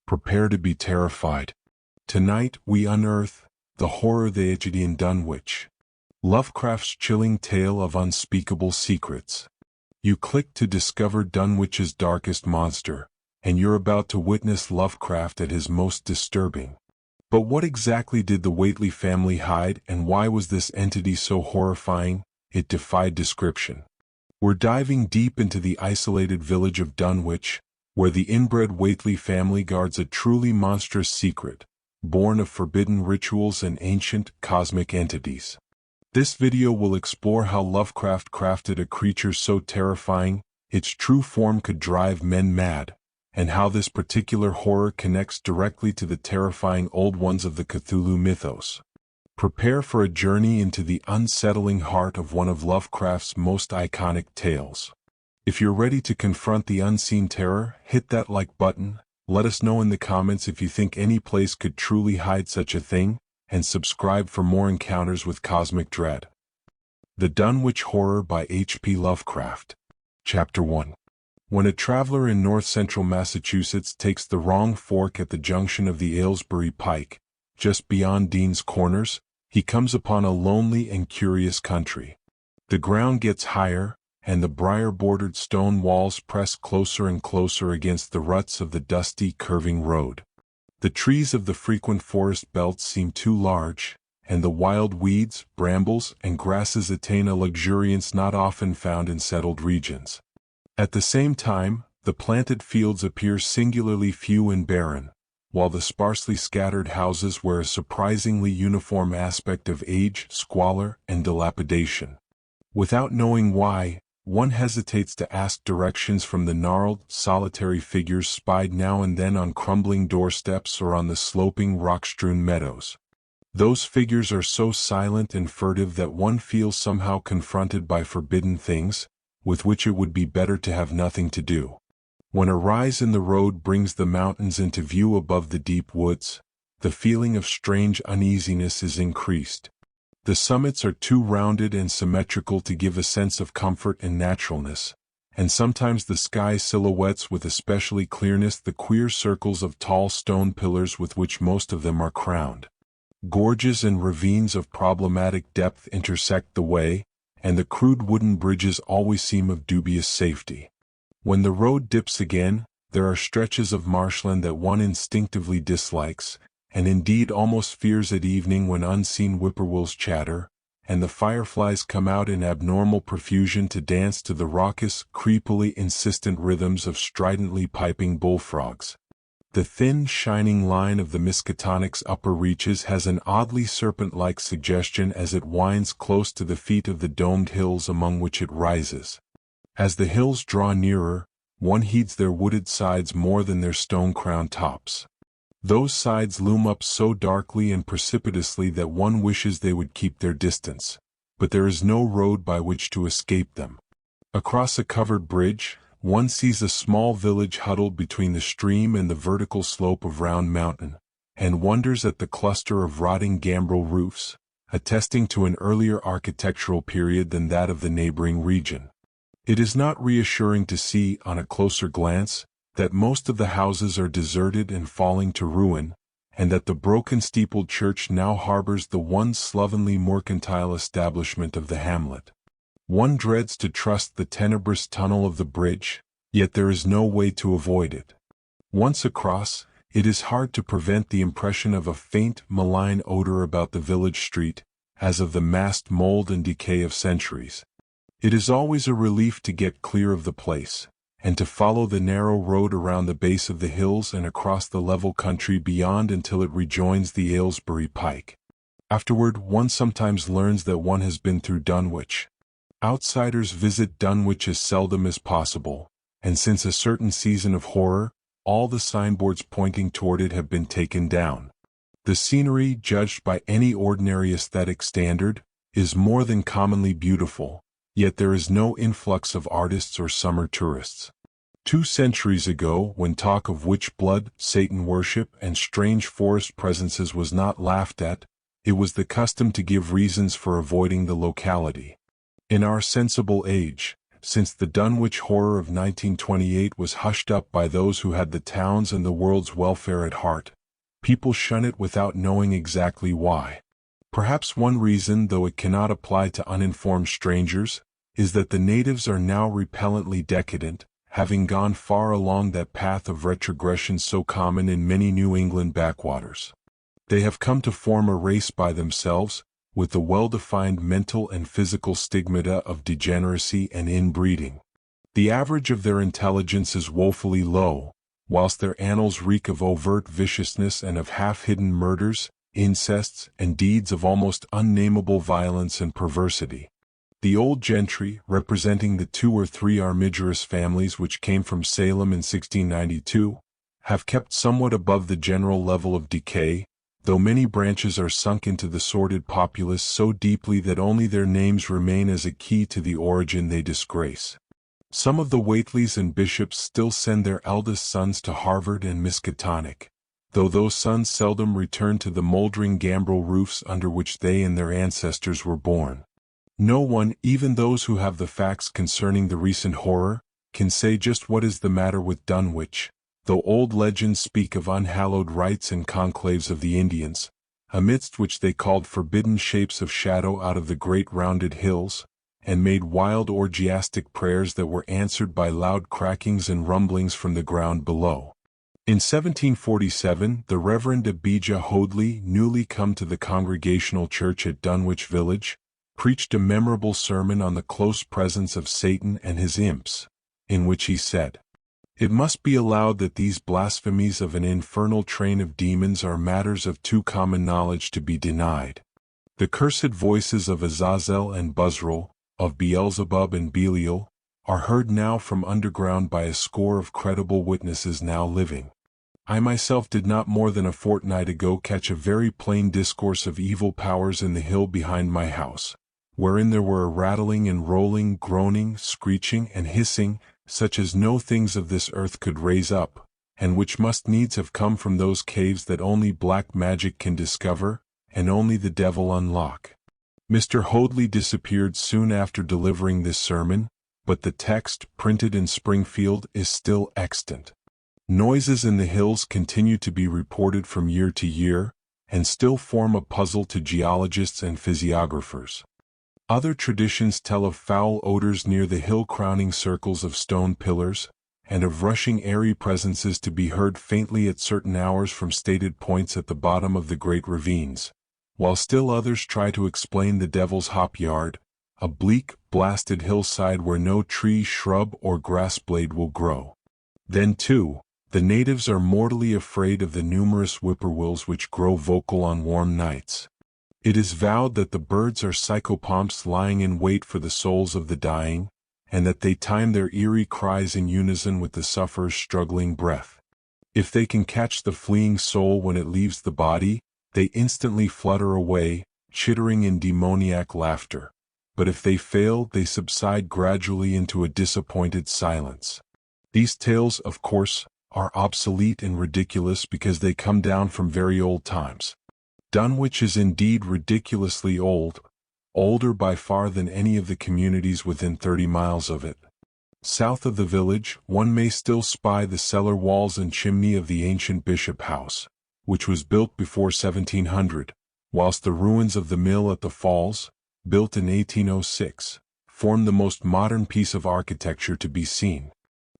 Prepare to be terrified. Tonight we unearth the horror tragedy in Dunwich. Lovecraft's chilling tale of unspeakable secrets. You click to discover Dunwich's darkest monster, and you're about to witness Lovecraft at his most disturbing. But what exactly did the Whateley family hide, and why was this entity so horrifying it defied description? We're diving deep into the isolated village of Dunwich, where the inbred Whateley family guards a truly monstrous secret, born of forbidden rituals and ancient cosmic entities. This video will explore how Lovecraft crafted a creature so terrifying its true form could drive men mad, and how this particular horror connects directly to the terrifying old ones of the Cthulhu Mythos. Prepare for a journey into the unsettling heart of one of Lovecraft's most iconic tales. If you're ready to confront the unseen terror, hit that like button, let us know in the comments if you think any place could truly hide such a thing, and subscribe for more encounters with cosmic dread. The Dunwich Horror by H.P. Lovecraft. Chapter 1. When a traveler in north-central Massachusetts takes the wrong fork at the junction of the Aylesbury Pike, just beyond Dean's Corners, he comes upon a lonely and curious country. The ground gets higher, and the briar-bordered stone walls press closer and closer against the ruts of the dusty, curving road. The trees of the frequent forest belts seem too large, and the wild weeds, brambles, and grasses attain a luxuriance not often found in settled regions. At the same time, the planted fields appear singularly few and barren, while the sparsely scattered houses wear a surprisingly uniform aspect of age, squalor, and dilapidation. Without knowing why, one hesitates to ask directions from the gnarled, solitary figures spied now and then on crumbling doorsteps or on the sloping, rock-strewn meadows. Those figures are so silent and furtive that one feels somehow confronted by forbidden things, with which it would be better to have nothing to do. When a rise in the road brings the mountains into view above the deep woods, the feeling of strange uneasiness is increased. The summits are too rounded and symmetrical to give a sense of comfort and naturalness, and sometimes the sky silhouettes with especially clearness the queer circles of tall stone pillars with which most of them are crowned. Gorges and ravines of problematic depth intersect the way, and the crude wooden bridges always seem of dubious safety. When the road dips again, there are stretches of marshland that one instinctively dislikes, and indeed almost fears at evening when unseen whippoorwills chatter, and the fireflies come out in abnormal profusion to dance to the raucous, creepily insistent rhythms of stridently piping bullfrogs. The thin, shining line of the Miskatonic's upper reaches has an oddly serpent-like suggestion as it winds close to the feet of the domed hills among which it rises. As the hills draw nearer, one heeds their wooded sides more than their stone-crowned tops. Those sides loom up so darkly and precipitously that one wishes they would keep their distance, but there is no road by which to escape them. Across a covered bridge, one sees a small village huddled between the stream and the vertical slope of Round Mountain, and wonders at the cluster of rotting gambrel roofs, attesting to an earlier architectural period than that of the neighboring region. It is not reassuring to see, on a closer glance, that most of the houses are deserted and falling to ruin, and that the broken-steepled church now harbors the once slovenly mercantile establishment of the hamlet. One dreads to trust the tenebrous tunnel of the bridge, yet there is no way to avoid it. Once across, it is hard to prevent the impression of a faint, malign odor about the village street, as of the massed mold and decay of centuries. It is always a relief to get clear of the place, and to follow the narrow road around the base of the hills and across the level country beyond until it rejoins the Aylesbury Pike. Afterward, one sometimes learns that one has been through Dunwich. Outsiders visit Dunwich as seldom as possible, and since a certain season of horror, all the signboards pointing toward it have been taken down. The scenery, judged by any ordinary aesthetic standard, is more than commonly beautiful, yet there is no influx of artists or summer tourists. 2 centuries ago, when talk of witch blood, Satan worship, and strange forest presences was not laughed at, it was the custom to give reasons for avoiding the locality. In our sensible age, since the Dunwich Horror of 1928 was hushed up by those who had the town's and the world's welfare at heart, people shun it without knowing exactly why. Perhaps one reason, though it cannot apply to uninformed strangers, is that the natives are now repellently decadent, having gone far along that path of retrogression so common in many New England backwaters. They have come to form a race by themselves, with the well-defined mental and physical stigmata of degeneracy and inbreeding. The average of their intelligence is woefully low, whilst their annals reek of overt viciousness and of half-hidden murders, incests, and deeds of almost unnameable violence and perversity. The old gentry, representing the 2 or 3 armigerous families which came from Salem in 1692, have kept somewhat above the general level of decay, though many branches are sunk into the sordid populace so deeply that only their names remain as a key to the origin they disgrace. Some of the Whateleys and bishops still send their eldest sons to Harvard and Miskatonic, though those sons seldom return to the moldering gambrel roofs under which they and their ancestors were born. No one, even those who have the facts concerning the recent horror, can say just what is the matter with Dunwich, though old legends speak of unhallowed rites and conclaves of the Indians, amidst which they called forbidden shapes of shadow out of the great rounded hills, and made wild orgiastic prayers that were answered by loud crackings and rumblings from the ground below. In 1747, the Reverend Abijah Hoadley, newly come to the Congregational Church at Dunwich Village, preached a memorable sermon on the close presence of Satan and his imps, in which he said, "It must be allowed that these blasphemies of an infernal train of demons are matters of too common knowledge to be denied. The cursed voices of Azazel and Buzrael, of Beelzebub and Belial, are heard now from underground by a score of credible witnesses now living. I myself did not more than a fortnight ago catch a very plain discourse of evil powers in the hill behind my house, wherein there were a rattling and rolling, groaning, screeching, and hissing, such as no things of this earth could raise up, and which must needs have come from those caves that only black magic can discover, and only the devil unlock." Mr. Hoadley disappeared soon after delivering this sermon, but the text, printed in Springfield, is still extant. Noises in the hills continue to be reported from year to year, and still form a puzzle to geologists and physiographers. Other traditions tell of foul odors near the hill-crowning circles of stone pillars, and of rushing airy presences to be heard faintly at certain hours from stated points at the bottom of the great ravines, while still others try to explain the Devil's Hop Yard, a bleak, blasted hillside where no tree, shrub, or grass blade will grow. Then, too, the natives are mortally afraid of the numerous whippoorwills which grow vocal on warm nights. It is vowed that the birds are psychopomps lying in wait for the souls of the dying, and that they time their eerie cries in unison with the sufferer's struggling breath. If they can catch the fleeing soul when it leaves the body, they instantly flutter away, chittering in demoniac laughter. But if they fail, they subside gradually into a disappointed silence. These tales, of course, are obsolete and ridiculous because they come down from very old times. Dunwich is indeed ridiculously old, older by far than any of the communities within 30 miles of it. South of the village, one may still spy the cellar walls and chimney of the ancient Bishop House, which was built before 1700, whilst the ruins of the mill at the Falls, built in 1806, form the most modern piece of architecture to be seen.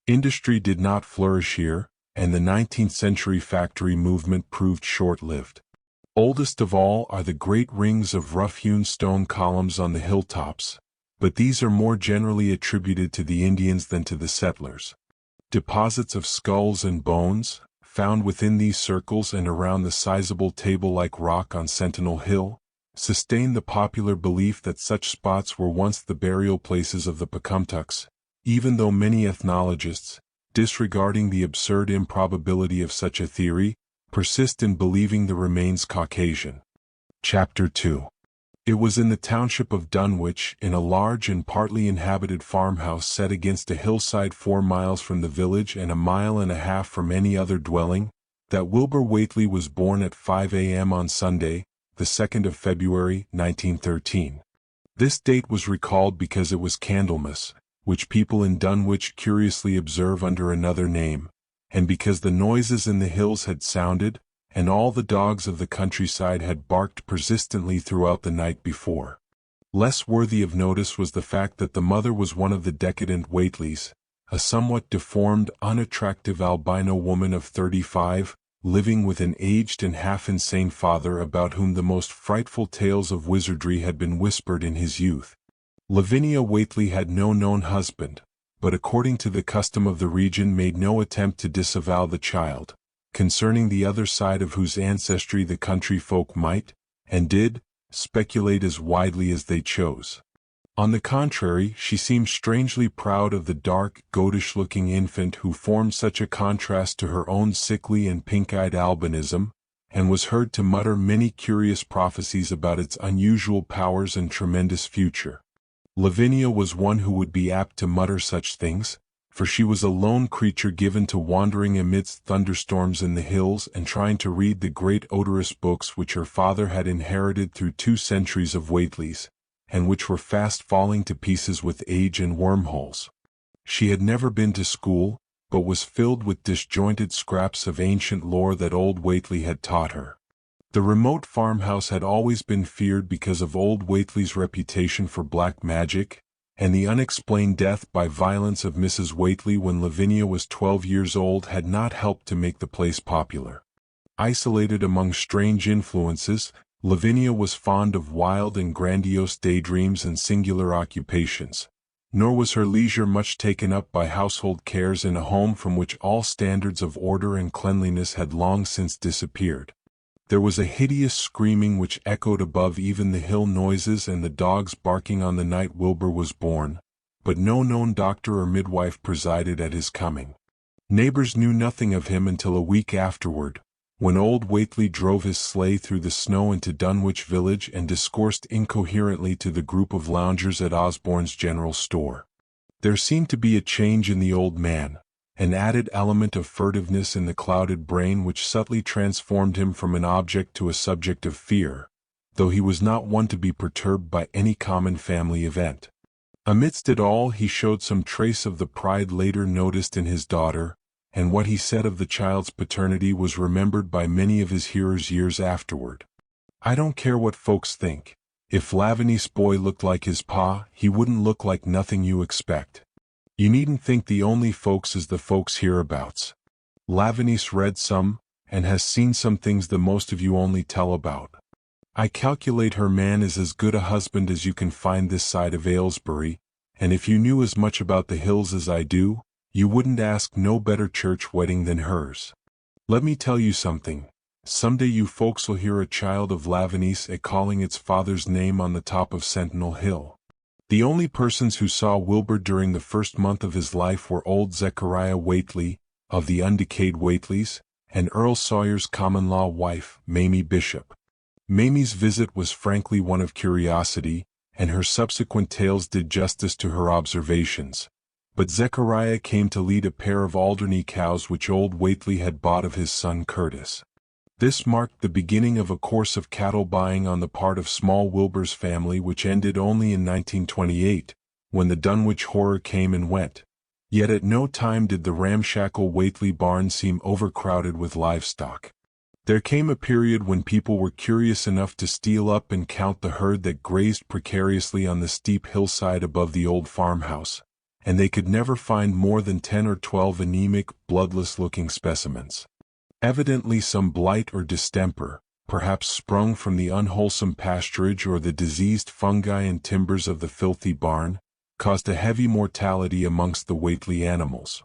Industry did not flourish here, and the 19th century factory movement proved short-lived. Oldest of all are the great rings of rough-hewn stone columns on the hilltops, but these are more generally attributed to the Indians than to the settlers. Deposits of skulls and bones, found within these circles and around the sizable table-like rock on Sentinel Hill, sustain the popular belief that such spots were once the burial places of the Pecumtucks, even though many ethnologists, disregarding the absurd improbability of such a theory, persist in believing the remains Caucasian. Chapter 2. It was in the township of Dunwich, in a large and partly inhabited farmhouse set against a hillside 4 miles from the village and 1.5 miles from any other dwelling, that Wilbur Whateley was born at 5 a.m. on Sunday, the 2nd of February, 1913. This date was recalled because it was Candlemas, which people in Dunwich curiously observe under another name, and because the noises in the hills had sounded, and all the dogs of the countryside had barked persistently throughout the night before. Less worthy of notice was the fact that the mother was one of the decadent Whateleys, a somewhat deformed, unattractive albino woman of 35, living with an aged and half-insane father about whom the most frightful tales of wizardry had been whispered in his youth. Lavinia Whateley had no known husband, but according to the custom of the region made no attempt to disavow the child, concerning the other side of whose ancestry the country folk might, and did, speculate as widely as they chose. On the contrary, she seemed strangely proud of the dark, goatish-looking infant who formed such a contrast to her own sickly and pink-eyed albinism, and was heard to mutter many curious prophecies about its unusual powers and tremendous future. Lavinia was one who would be apt to mutter such things, for she was a lone creature given to wandering amidst thunderstorms in the hills and trying to read the great odorous books which her father had inherited through 2 centuries of Whateleys, and which were fast falling to pieces with age and wormholes. She had never been to school, but was filled with disjointed scraps of ancient lore that old Whateley had taught her. The remote farmhouse had always been feared because of old Whateley's reputation for black magic, and the unexplained death by violence of Mrs. Whateley when Lavinia was 12 years old had not helped to make the place popular. Isolated among strange influences, Lavinia was fond of wild and grandiose daydreams and singular occupations, nor was her leisure much taken up by household cares in a home from which all standards of order and cleanliness had long since disappeared. There was a hideous screaming which echoed above even the hill noises and the dogs barking on the night Wilbur was born, but no known doctor or midwife presided at his coming. Neighbors knew nothing of him until a week afterward, when old Whateley drove his sleigh through the snow into Dunwich village and discoursed incoherently to the group of loungers at Osborne's general store. There seemed to be a change in the old man, an added element of furtiveness in the clouded brain which subtly transformed him from an object to a subject of fear, though he was not one to be perturbed by any common family event. Amidst it all he showed some trace of the pride later noticed in his daughter, and what he said of the child's paternity was remembered by many of his hearers years afterward. "I don't care what folks think. If Lavini's boy looked like his pa, he wouldn't look like nothing you expect. You needn't think the only folks is the folks hereabouts. Lavini's read some, and has seen some things the most of you only tell about. I calculate her man is as good a husband as you can find this side of Aylesbury, and if you knew as much about the hills as I do, you wouldn't ask no better church wedding than hers. Let me tell you something. Someday you folks'll hear a child of Lavini's calling its father's name on the top of Sentinel Hill." The only persons who saw Wilbur during the first month of his life were old Zechariah Whateley, of the undecayed Whateleys, and Earl Sawyer's common-law wife, Mamie Bishop. Mamie's visit was frankly one of curiosity, and her subsequent tales did justice to her observations. But Zechariah came to lead a pair of Alderney cows which old Whateley had bought of his son Curtis. This marked the beginning of a course of cattle buying on the part of small Wilbur's family which ended only in 1928, when the Dunwich Horror came and went. Yet at no time did the ramshackle Whateley barn seem overcrowded with livestock. There came a period when people were curious enough to steal up and count the herd that grazed precariously on the steep hillside above the old farmhouse, and they could never find more than 10 or 12 anemic, bloodless-looking specimens. Evidently some blight or distemper, perhaps sprung from the unwholesome pasturage or the diseased fungi and timbers of the filthy barn, caused a heavy mortality amongst the Whateley animals.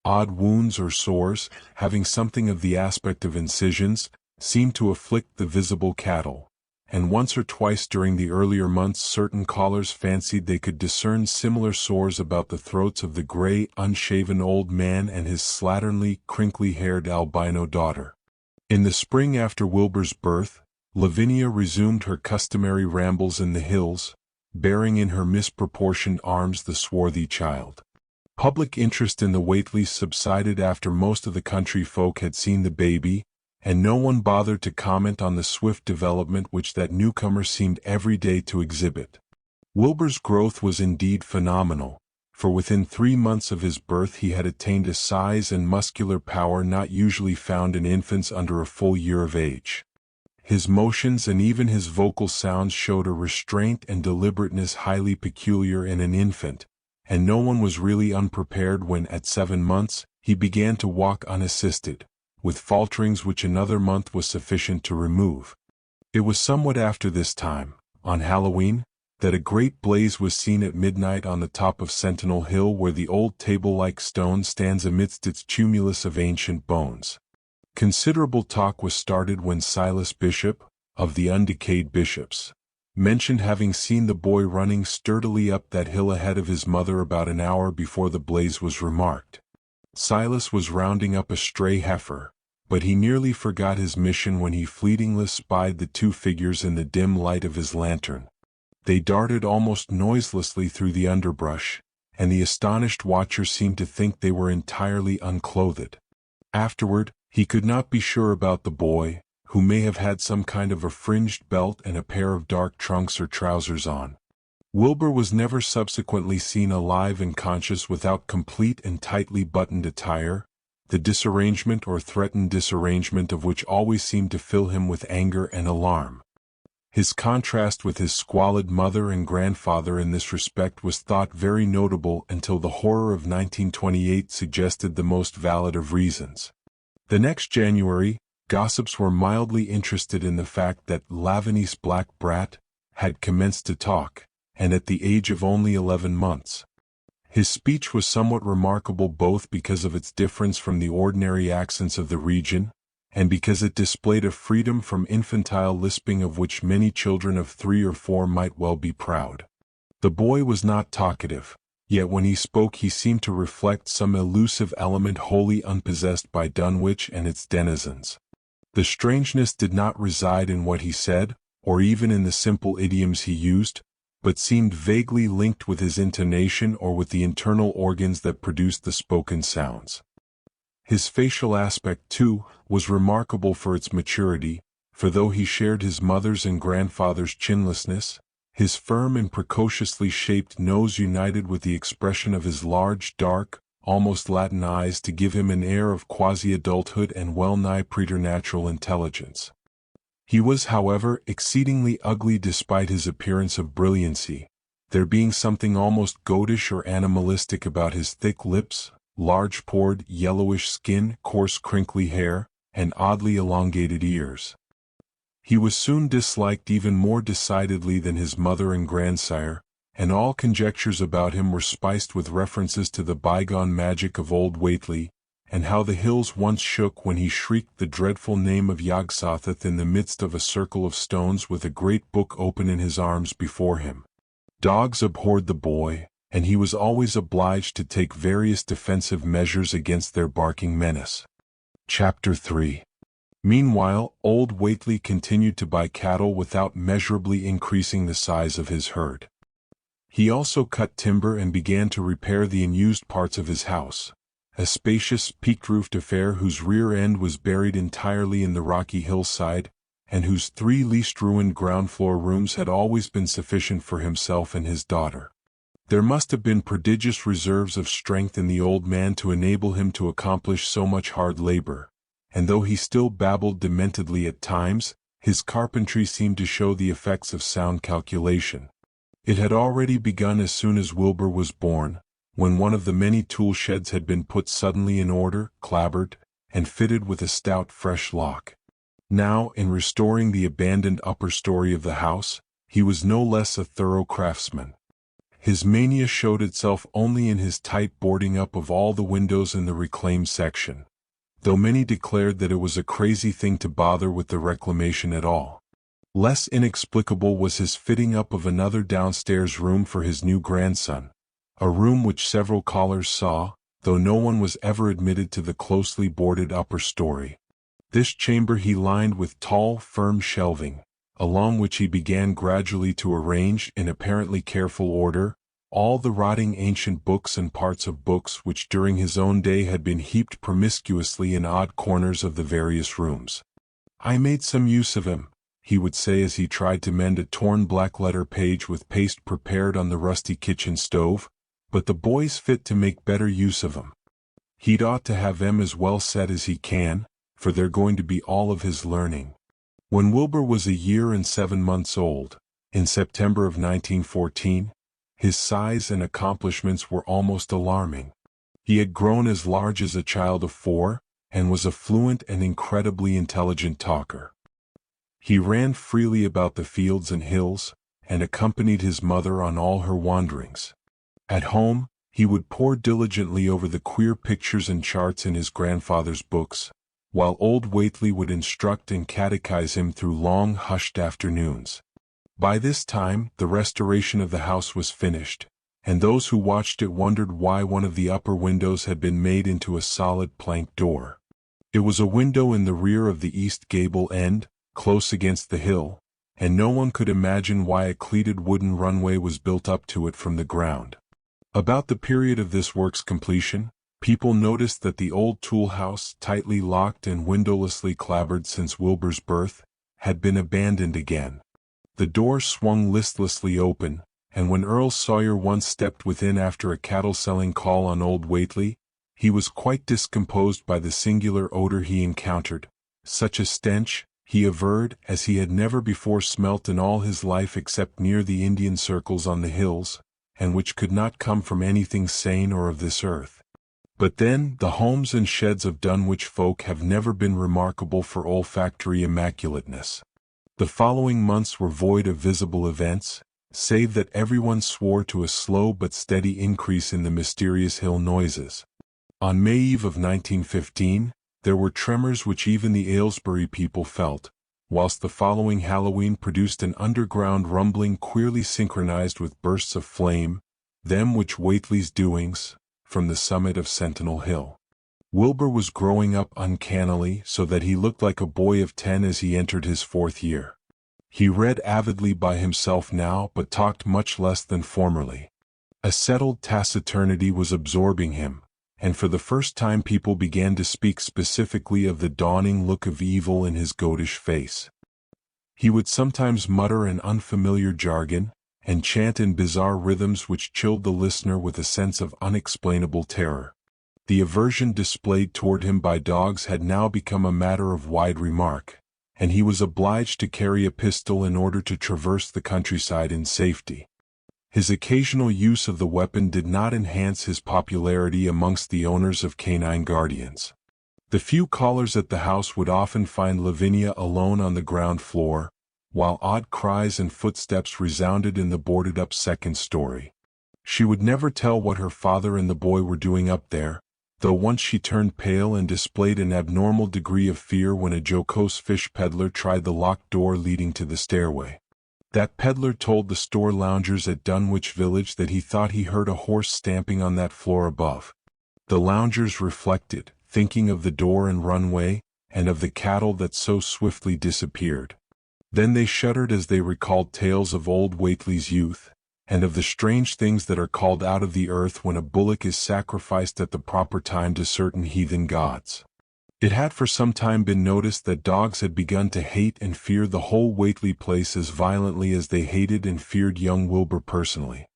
Odd wounds or sores, having something of the aspect of incisions, seemed to afflict the visible cattle, and once or twice during the earlier months certain callers fancied they could discern similar sores about the throats of the gray, unshaven old man and his slatternly, crinkly-haired albino daughter. In the spring after Wilbur's birth, Lavinia resumed her customary rambles in the hills, bearing in her misproportioned arms the swarthy child. Public interest in the Whateleys subsided after most of the country folk had seen the baby, and no one bothered to comment on the swift development which that newcomer seemed every day to exhibit. Wilbur's growth was indeed phenomenal, for within 3 months of his birth he had attained a size and muscular power not usually found in infants under a full year of age. His motions and even his vocal sounds showed a restraint and deliberateness highly peculiar in an infant, and no one was really unprepared when, at 7 months, he began to walk unassisted, with falterings which another month was sufficient to remove. It was somewhat after this time, on Halloween, that a great blaze was seen at midnight on the top of Sentinel Hill where the old table-like stone stands amidst its tumulus of ancient bones. Considerable talk was started when Silas Bishop, of the Undecayed Bishops, mentioned having seen the boy running sturdily up that hill ahead of his mother about an hour before the blaze was remarked. Silas was rounding up a stray heifer, but he nearly forgot his mission when he fleetingly spied the 2 figures in the dim light of his lantern. They darted almost noiselessly through the underbrush, and the astonished watcher seemed to think they were entirely unclothed. Afterward, he could not be sure about the boy, who may have had some kind of a fringed belt and a pair of dark trunks or trousers on. Wilbur was never subsequently seen alive and conscious without complete and tightly buttoned attire, the disarrangement or threatened disarrangement of which always seemed to fill him with anger and alarm. His contrast with his squalid mother and grandfather in this respect was thought very notable until the horror of 1928 suggested the most valid of reasons. The next January, gossips were mildly interested in the fact that Lavini's black brat had commenced to talk, and at the age of only 11 months. His speech was somewhat remarkable both because of its difference from the ordinary accents of the region, and because it displayed a freedom from infantile lisping of which many children of 3 or 4 might well be proud. The boy was not talkative, yet when he spoke he seemed to reflect some elusive element wholly unpossessed by Dunwich and its denizens. The strangeness did not reside in what he said, or even in the simple idioms he used, but seemed vaguely linked with his intonation or with the internal organs that produced the spoken sounds. His facial aspect, too, was remarkable for its maturity, for though he shared his mother's and grandfather's chinlessness, his firm and precociously shaped nose united with the expression of his large, dark, almost Latin eyes to give him an air of quasi-adulthood and well-nigh preternatural intelligence. He was, however, exceedingly ugly despite his appearance of brilliancy, there being something almost goatish or animalistic about his thick lips, large-pored, yellowish skin, coarse crinkly hair, and oddly elongated ears. He was soon disliked even more decidedly than his mother and grandsire, and all conjectures about him were spiced with references to the bygone magic of old Whateley, and how the hills once shook when he shrieked the dreadful name of Yog-Sothoth in the midst of a circle of stones with a great book open in his arms before him. Dogs abhorred the boy, and he was always obliged to take various defensive measures against their barking menace. Chapter 3. Meanwhile, old Whateley continued to buy cattle without measurably increasing the size of his herd. He also cut timber and began to repair the unused parts of his house, a spacious, peaked-roofed affair whose rear end was buried entirely in the rocky hillside, and whose 3 least-ruined ground-floor rooms had always been sufficient for himself and his daughter. There must have been prodigious reserves of strength in the old man to enable him to accomplish so much hard labor, and though he still babbled dementedly at times, his carpentry seemed to show the effects of sound calculation. It had already begun as soon as Wilbur was born, when one of the many tool sheds had been put suddenly in order, clapboarded, and fitted with a stout fresh lock. Now, in restoring the abandoned upper story of the house, he was no less a thorough craftsman. His mania showed itself only in his tight boarding up of all the windows in the reclaimed section, though many declared that it was a crazy thing to bother with the reclamation at all. Less inexplicable was his fitting up of another downstairs room for his new grandson, a room which several callers saw, though no one was ever admitted to the closely boarded upper story. This chamber he lined with tall, firm shelving, along which he began gradually to arrange, in apparently careful order, all the rotting ancient books and parts of books which during his own day had been heaped promiscuously in odd corners of the various rooms. "I made some use of him," he would say as he tried to mend a torn black-letter page with paste prepared on the rusty kitchen stove, but the boy's fit to make better use of 'em. He'd ought to have 'em as well set as he can, for they're going to be all of his learning. When Wilbur was a year and 7 months old, in September of 1914, his size and accomplishments were almost alarming. He had grown as large as a child of 4, and was a fluent and incredibly intelligent talker. He ran freely about the fields and hills, and accompanied his mother on all her wanderings. At home, he would pore diligently over the queer pictures and charts in his grandfather's books, while old Whateley would instruct and catechize him through long hushed afternoons. By this time, the restoration of the house was finished, and those who watched it wondered why one of the upper windows had been made into a solid plank door. It was a window in the rear of the east gable end, close against the hill, and no one could imagine why a cleated wooden runway was built up to it from the ground. About the period of this work's completion, people noticed that the old tool house, tightly locked and windowlessly clapboarded since Wilbur's birth, had been abandoned again. The door swung listlessly open, and when Earl Sawyer once stepped within after a cattle-selling call on old Whateley, he was quite discomposed by the singular odor he encountered, such a stench, he averred, as he had never before smelt in all his life except near the Indian circles on the hills, and which could not come from anything sane or of this earth. But then, the homes and sheds of Dunwich folk have never been remarkable for olfactory immaculateness. The following months were void of visible events, save that everyone swore to a slow but steady increase in the mysterious hill noises. On May Eve of 1915, there were tremors which even the Aylesbury people felt, whilst the following Halloween produced an underground rumbling queerly synchronized with bursts of flame, them which Whateley's doings, from the summit of Sentinel Hill. Wilbur was growing up uncannily so that he looked like a boy of 10 as he entered his 4th year. He read avidly by himself now but talked much less than formerly. A settled taciturnity was absorbing him, and for the first time people began to speak specifically of the dawning look of evil in his goatish face. He would sometimes mutter an unfamiliar jargon, and chant in bizarre rhythms which chilled the listener with a sense of unexplainable terror. The aversion displayed toward him by dogs had now become a matter of wide remark, and he was obliged to carry a pistol in order to traverse the countryside in safety. His occasional use of the weapon did not enhance his popularity amongst the owners of canine guardians. The few callers at the house would often find Lavinia alone on the ground floor, while odd cries and footsteps resounded in the boarded-up 2nd story. She would never tell what her father and the boy were doing up there, though once she turned pale and displayed an abnormal degree of fear when a jocose fish peddler tried the locked door leading to the stairway. That peddler told the store loungers at Dunwich Village that he thought he heard a horse stamping on that floor above. The loungers reflected, thinking of the door and runway, and of the cattle that so swiftly disappeared. Then they shuddered as they recalled tales of old Whateley's youth, and of the strange things that are called out of the earth when a bullock is sacrificed at the proper time to certain heathen gods. It had for some time been noticed that dogs had begun to hate and fear the whole Whateley place as violently as they hated and feared young Wilbur personally.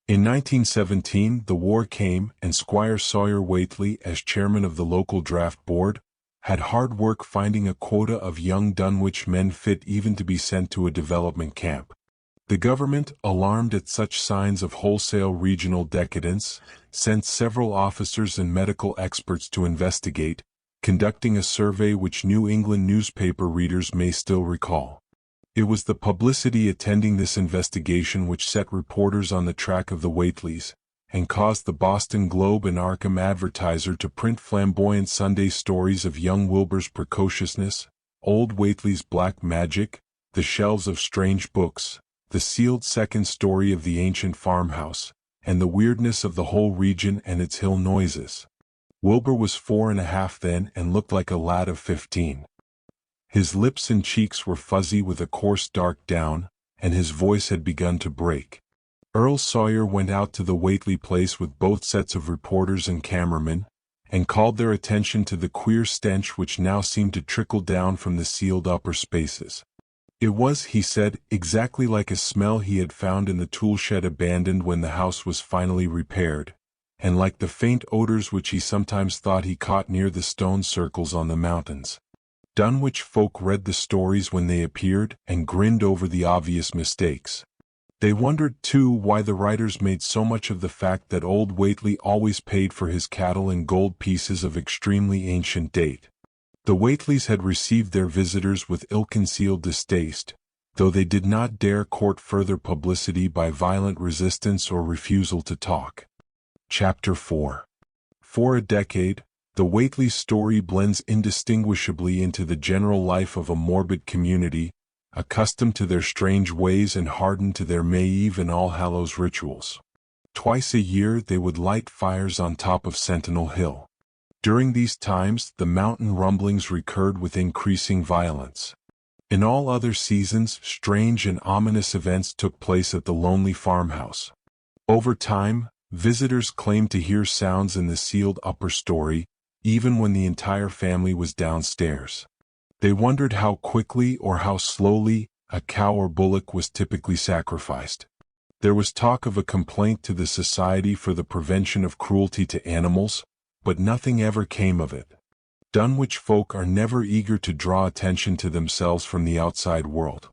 In 1917 the war came, and Squire Sawyer Whateley, as chairman of the local draft board, had hard work finding a quota of young Dunwich men fit even to be sent to a development camp. The government, alarmed at such signs of wholesale regional decadence, sent several officers and medical experts to investigate, conducting a survey which New England newspaper readers may still recall. It was the publicity attending this investigation which set reporters on the track of the Whateleys, and caused the Boston Globe and Arkham Advertiser to print flamboyant Sunday stories of young Wilbur's precociousness, old Whately's black magic, the shelves of strange books, the sealed 2nd story of the ancient farmhouse, and the weirdness of the whole region and its hill noises. Wilbur was 4.5 then and looked like a lad of 15. His lips and cheeks were fuzzy with a coarse dark down, and his voice had begun to break. Earl Sawyer went out to the Whateley place with both sets of reporters and cameramen, and called their attention to the queer stench which now seemed to trickle down from the sealed upper spaces. It was, he said, exactly like a smell he had found in the tool shed abandoned when the house was finally repaired, and like the faint odors which he sometimes thought he caught near the stone circles on the mountains. Dunwich folk read the stories when they appeared and grinned over the obvious mistakes. They wondered, too, why the writers made so much of the fact that old Whateley always paid for his cattle in gold pieces of extremely ancient date. The Whateleys had received their visitors with ill-concealed distaste, though they did not dare court further publicity by violent resistance or refusal to talk. Chapter 4. For a decade, the Whateley story blends indistinguishably into the general life of a morbid community, accustomed to their strange ways and hardened to their May Eve and All Hallows rituals. Twice a year they would light fires on top of Sentinel Hill. During these times, the mountain rumblings recurred with increasing violence. In all other seasons, strange and ominous events took place at the lonely farmhouse. Over time, visitors claimed to hear sounds in the sealed upper story, even when the entire family was downstairs. They wondered how quickly or how slowly a cow or bullock was typically sacrificed. There was talk of a complaint to the Society for the Prevention of Cruelty to Animals, but nothing ever came of it. Dunwich folk are never eager to draw attention to themselves from the outside world.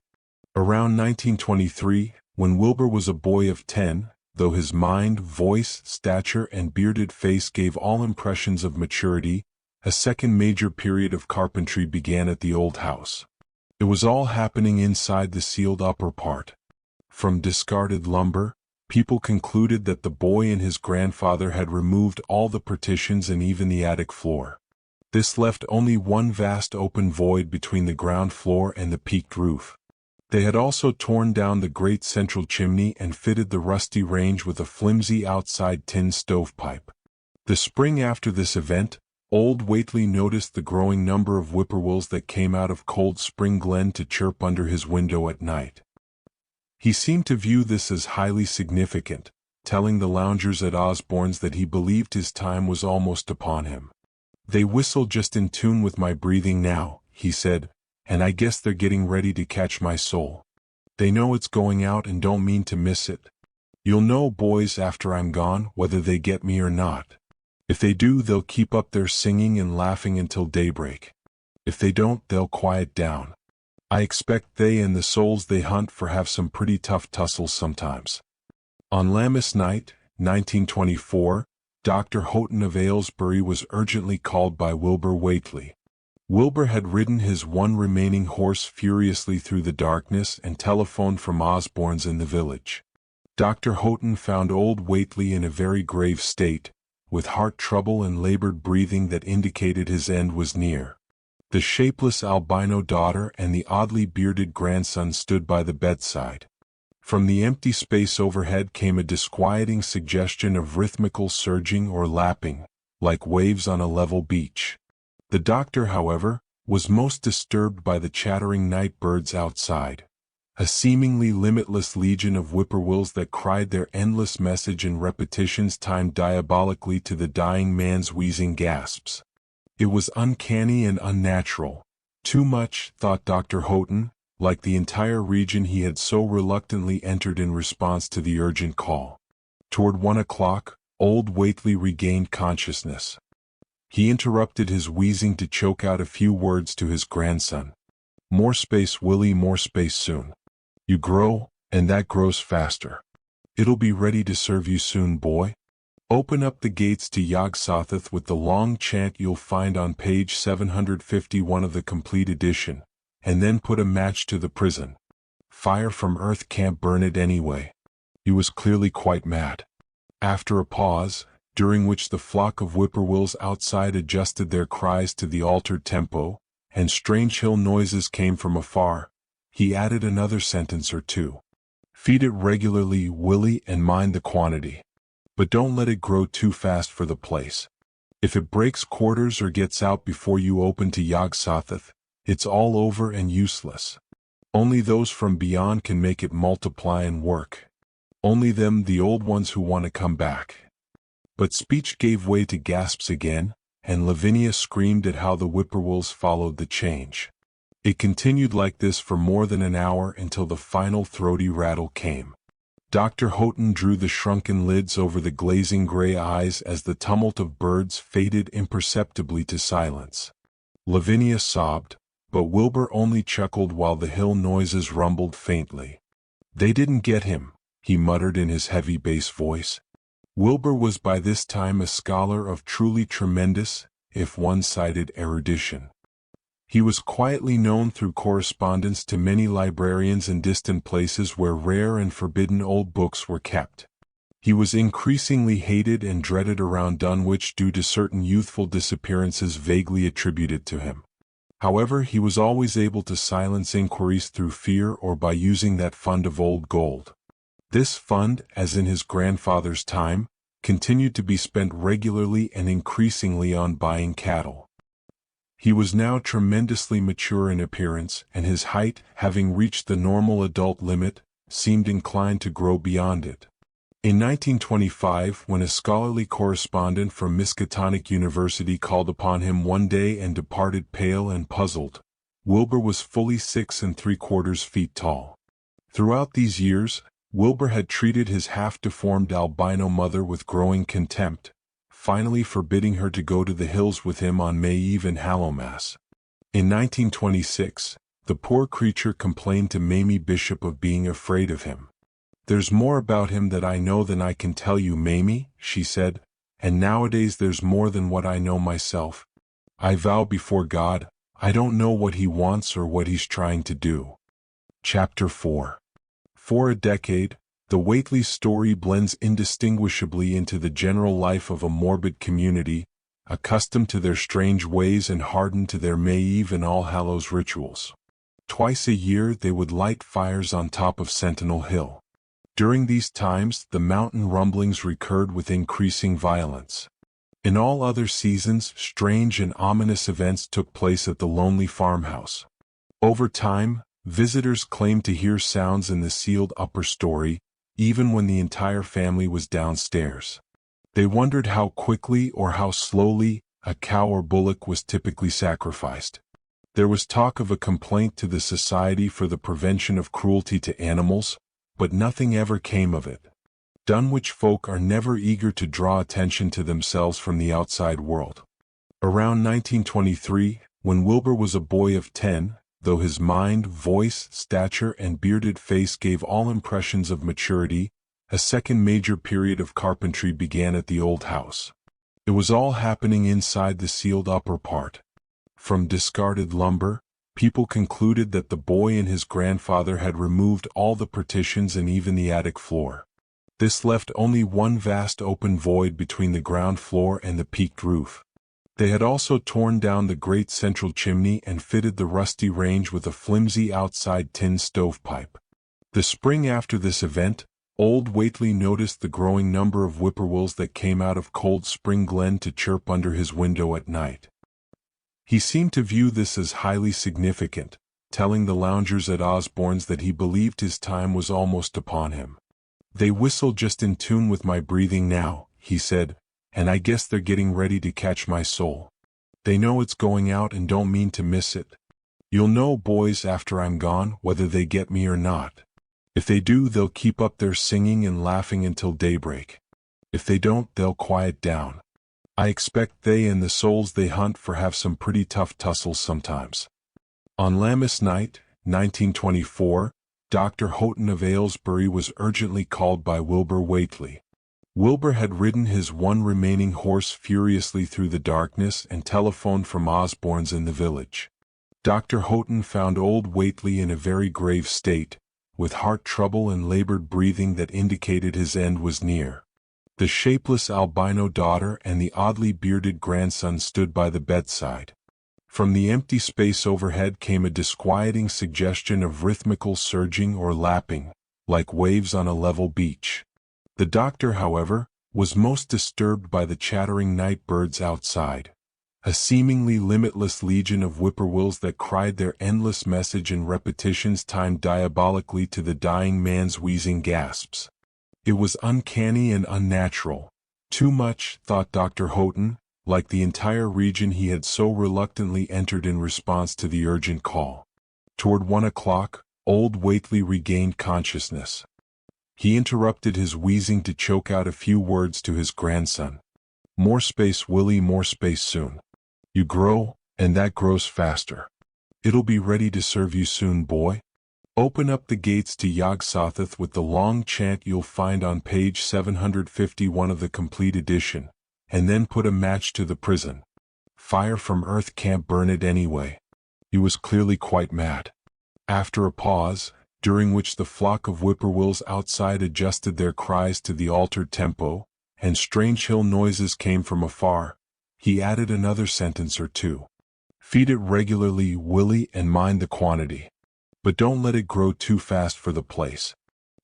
Around 1923, when Wilbur was a boy of 10, though his mind, voice, stature, and bearded face gave all impressions of maturity, a second major period of carpentry began at the old house. It was all happening inside the sealed upper part. From discarded lumber, people concluded that the boy and his grandfather had removed all the partitions and even the attic floor. This left only one vast open void between the ground floor and the peaked roof. They had also torn down the great central chimney and fitted the rusty range with a flimsy outside tin stovepipe. The spring after this event, old Whateley noticed the growing number of whippoorwills that came out of Cold Spring Glen to chirp under his window at night. He seemed to view this as highly significant, telling the loungers at Osborne's that he believed his time was almost upon him. "They whistle just in tune with my breathing now," he said, "and I guess they're getting ready to catch my soul. They know it's going out and don't mean to miss it. You'll know, boys, after I'm gone, whether they get me or not. If they do, they'll keep up their singing and laughing until daybreak. If they don't, they'll quiet down. I expect they and the souls they hunt for have some pretty tough tussles sometimes." On Lammas night, 1924, Dr. Houghton of Aylesbury was urgently called by Wilbur Whateley. Wilbur had ridden his one remaining horse furiously through the darkness and telephoned from Osborne's in the village. Dr. Houghton found old Whateley in a very grave state, with heart trouble and labored breathing that indicated his end was near. The shapeless albino daughter and the oddly bearded grandson stood by the bedside. From the empty space overhead came a disquieting suggestion of rhythmical surging or lapping, like waves on a level beach. The doctor, however, was most disturbed by the chattering night birds outside, a seemingly limitless legion of whippoorwills that cried their endless message in repetitions timed diabolically to the dying man's wheezing gasps. It was uncanny and unnatural. Too much, thought Dr. Houghton, like the entire region he had so reluctantly entered in response to the urgent call. Toward 1 o'clock, old Whateley regained consciousness. He interrupted his wheezing to choke out a few words to his grandson. "More space, Willie, more space soon. You grow, and that grows faster. It'll be ready to serve you soon, boy. Open up the gates to Yog-Sothoth with the long chant you'll find on page 751 of the complete edition, and then put a match to the prison. Fire from earth can't burn it anyway." He was clearly quite mad. After a pause, during which the flock of whippoorwills outside adjusted their cries to the altered tempo, and strange hill noises came from afar, he added another sentence or two. "Feed it regularly, Willie, and mind the quantity. But don't let it grow too fast for the place. If it breaks quarters or gets out before you open to Yog-Sothoth, it's all over and useless. Only those from beyond can make it multiply and work. Only them, the old ones who want to come back." But speech gave way to gasps again, and Lavinia screamed at how the whippoorwills followed the change. It continued like this for more than an hour until the final throaty rattle came. Dr. Houghton drew the shrunken lids over the glazing gray eyes as the tumult of birds faded imperceptibly to silence. Lavinia sobbed, but Wilbur only chuckled while the hill noises rumbled faintly. "They didn't get him," he muttered in his heavy bass voice. Wilbur was by this time a scholar of truly tremendous, if one-sided erudition. He was quietly known through correspondence to many librarians in distant places where rare and forbidden old books were kept. He was increasingly hated and dreaded around Dunwich due to certain youthful disappearances vaguely attributed to him. However, he was always able to silence inquiries through fear or by using that fund of old gold. This fund, as in his grandfather's time, continued to be spent regularly and increasingly on buying cattle. He was now tremendously mature in appearance, and his height, having reached the normal adult limit, seemed inclined to grow beyond it. In 1925, when a scholarly correspondent from Miskatonic University called upon him one day and departed pale and puzzled, Wilbur was fully 6¾ feet tall. Throughout these years, Wilbur had treated his half-deformed albino mother with growing contempt, finally forbidding her to go to the hills with him on May Eve and Hallowmass. In 1926, the poor creature complained to Mamie Bishop of being afraid of him. "There's more about him that I know than I can tell you, Mamie," she said, "and nowadays there's more than what I know myself. I vow before God, I don't know what he wants or what he's trying to do." Chapter 4. For a decade, the Whateley story blends indistinguishably into the general life of a morbid community, accustomed to their strange ways and hardened to their May Eve and All Hallows rituals. Twice a year they would light fires on top of Sentinel Hill. During these times, the mountain rumblings recurred with increasing violence. In all other seasons, strange and ominous events took place at the lonely farmhouse. Over time, visitors claimed to hear sounds in the sealed upper story, even when the entire family was downstairs. They wondered how quickly or how slowly a cow or bullock was typically sacrificed. There was talk of a complaint to the Society for the Prevention of Cruelty to Animals, but nothing ever came of it. Dunwich folk are never eager to draw attention to themselves from the outside world. Around 1923, when Wilbur was a boy of 10, though his mind, voice, stature, and bearded face gave all impressions of maturity, a second major period of carpentry began at the old house. It was all happening inside the sealed upper part. From discarded lumber, people concluded that the boy and his grandfather had removed all the partitions and even the attic floor. This left only one vast open void between the ground floor and the peaked roof. They had also torn down the great central chimney and fitted the rusty range with a flimsy outside tin stovepipe. The spring after this event, old Whateley noticed the growing number of whippoorwills that came out of Cold Spring Glen to chirp under his window at night. He seemed to view this as highly significant, telling the loungers at Osborne's that he believed his time was almost upon him. "They whistle just in tune with my breathing now," he said, "and I guess they're getting ready to catch my soul. They know it's going out and don't mean to miss it. You'll know, boys, after I'm gone, whether they get me or not. If they do, they'll keep up their singing and laughing until daybreak. If they don't, they'll quiet down. I expect they and the souls they hunt for have some pretty tough tussles sometimes." On Lammas night, 1924, Dr. Houghton of Aylesbury was urgently called by Wilbur Whateley. Wilbur had ridden his one remaining horse furiously through the darkness and telephoned from Osborne's in the village. Dr. Houghton found old Whateley in a very grave state, with heart trouble and labored breathing that indicated his end was near. The shapeless albino daughter and the oddly bearded grandson stood by the bedside. From the empty space overhead came a disquieting suggestion of rhythmical surging or lapping, like waves on a level beach. The doctor, however, was most disturbed by the chattering night birds outside, a seemingly limitless legion of whippoorwills that cried their endless message in repetitions timed diabolically to the dying man's wheezing gasps. It was uncanny and unnatural. Too much, thought Dr. Houghton, like the entire region he had so reluctantly entered in response to the urgent call. Toward 1 o'clock, old Whateley regained consciousness. He interrupted his wheezing to choke out a few words to his grandson. "More space, Willie, more space soon. You grow, and that grows faster. It'll be ready to serve you soon, boy. Open up the gates to Yog-Sothoth with the long chant you'll find on page 751 of the complete edition, and then put a match to the prison. Fire from earth can't burn it anyway." He was clearly quite mad. After a pause, during which the flock of whippoorwills outside adjusted their cries to the altered tempo, and strange hill noises came from afar, he added another sentence or two. "Feed it regularly, Willie, and mind the quantity. But don't let it grow too fast for the place.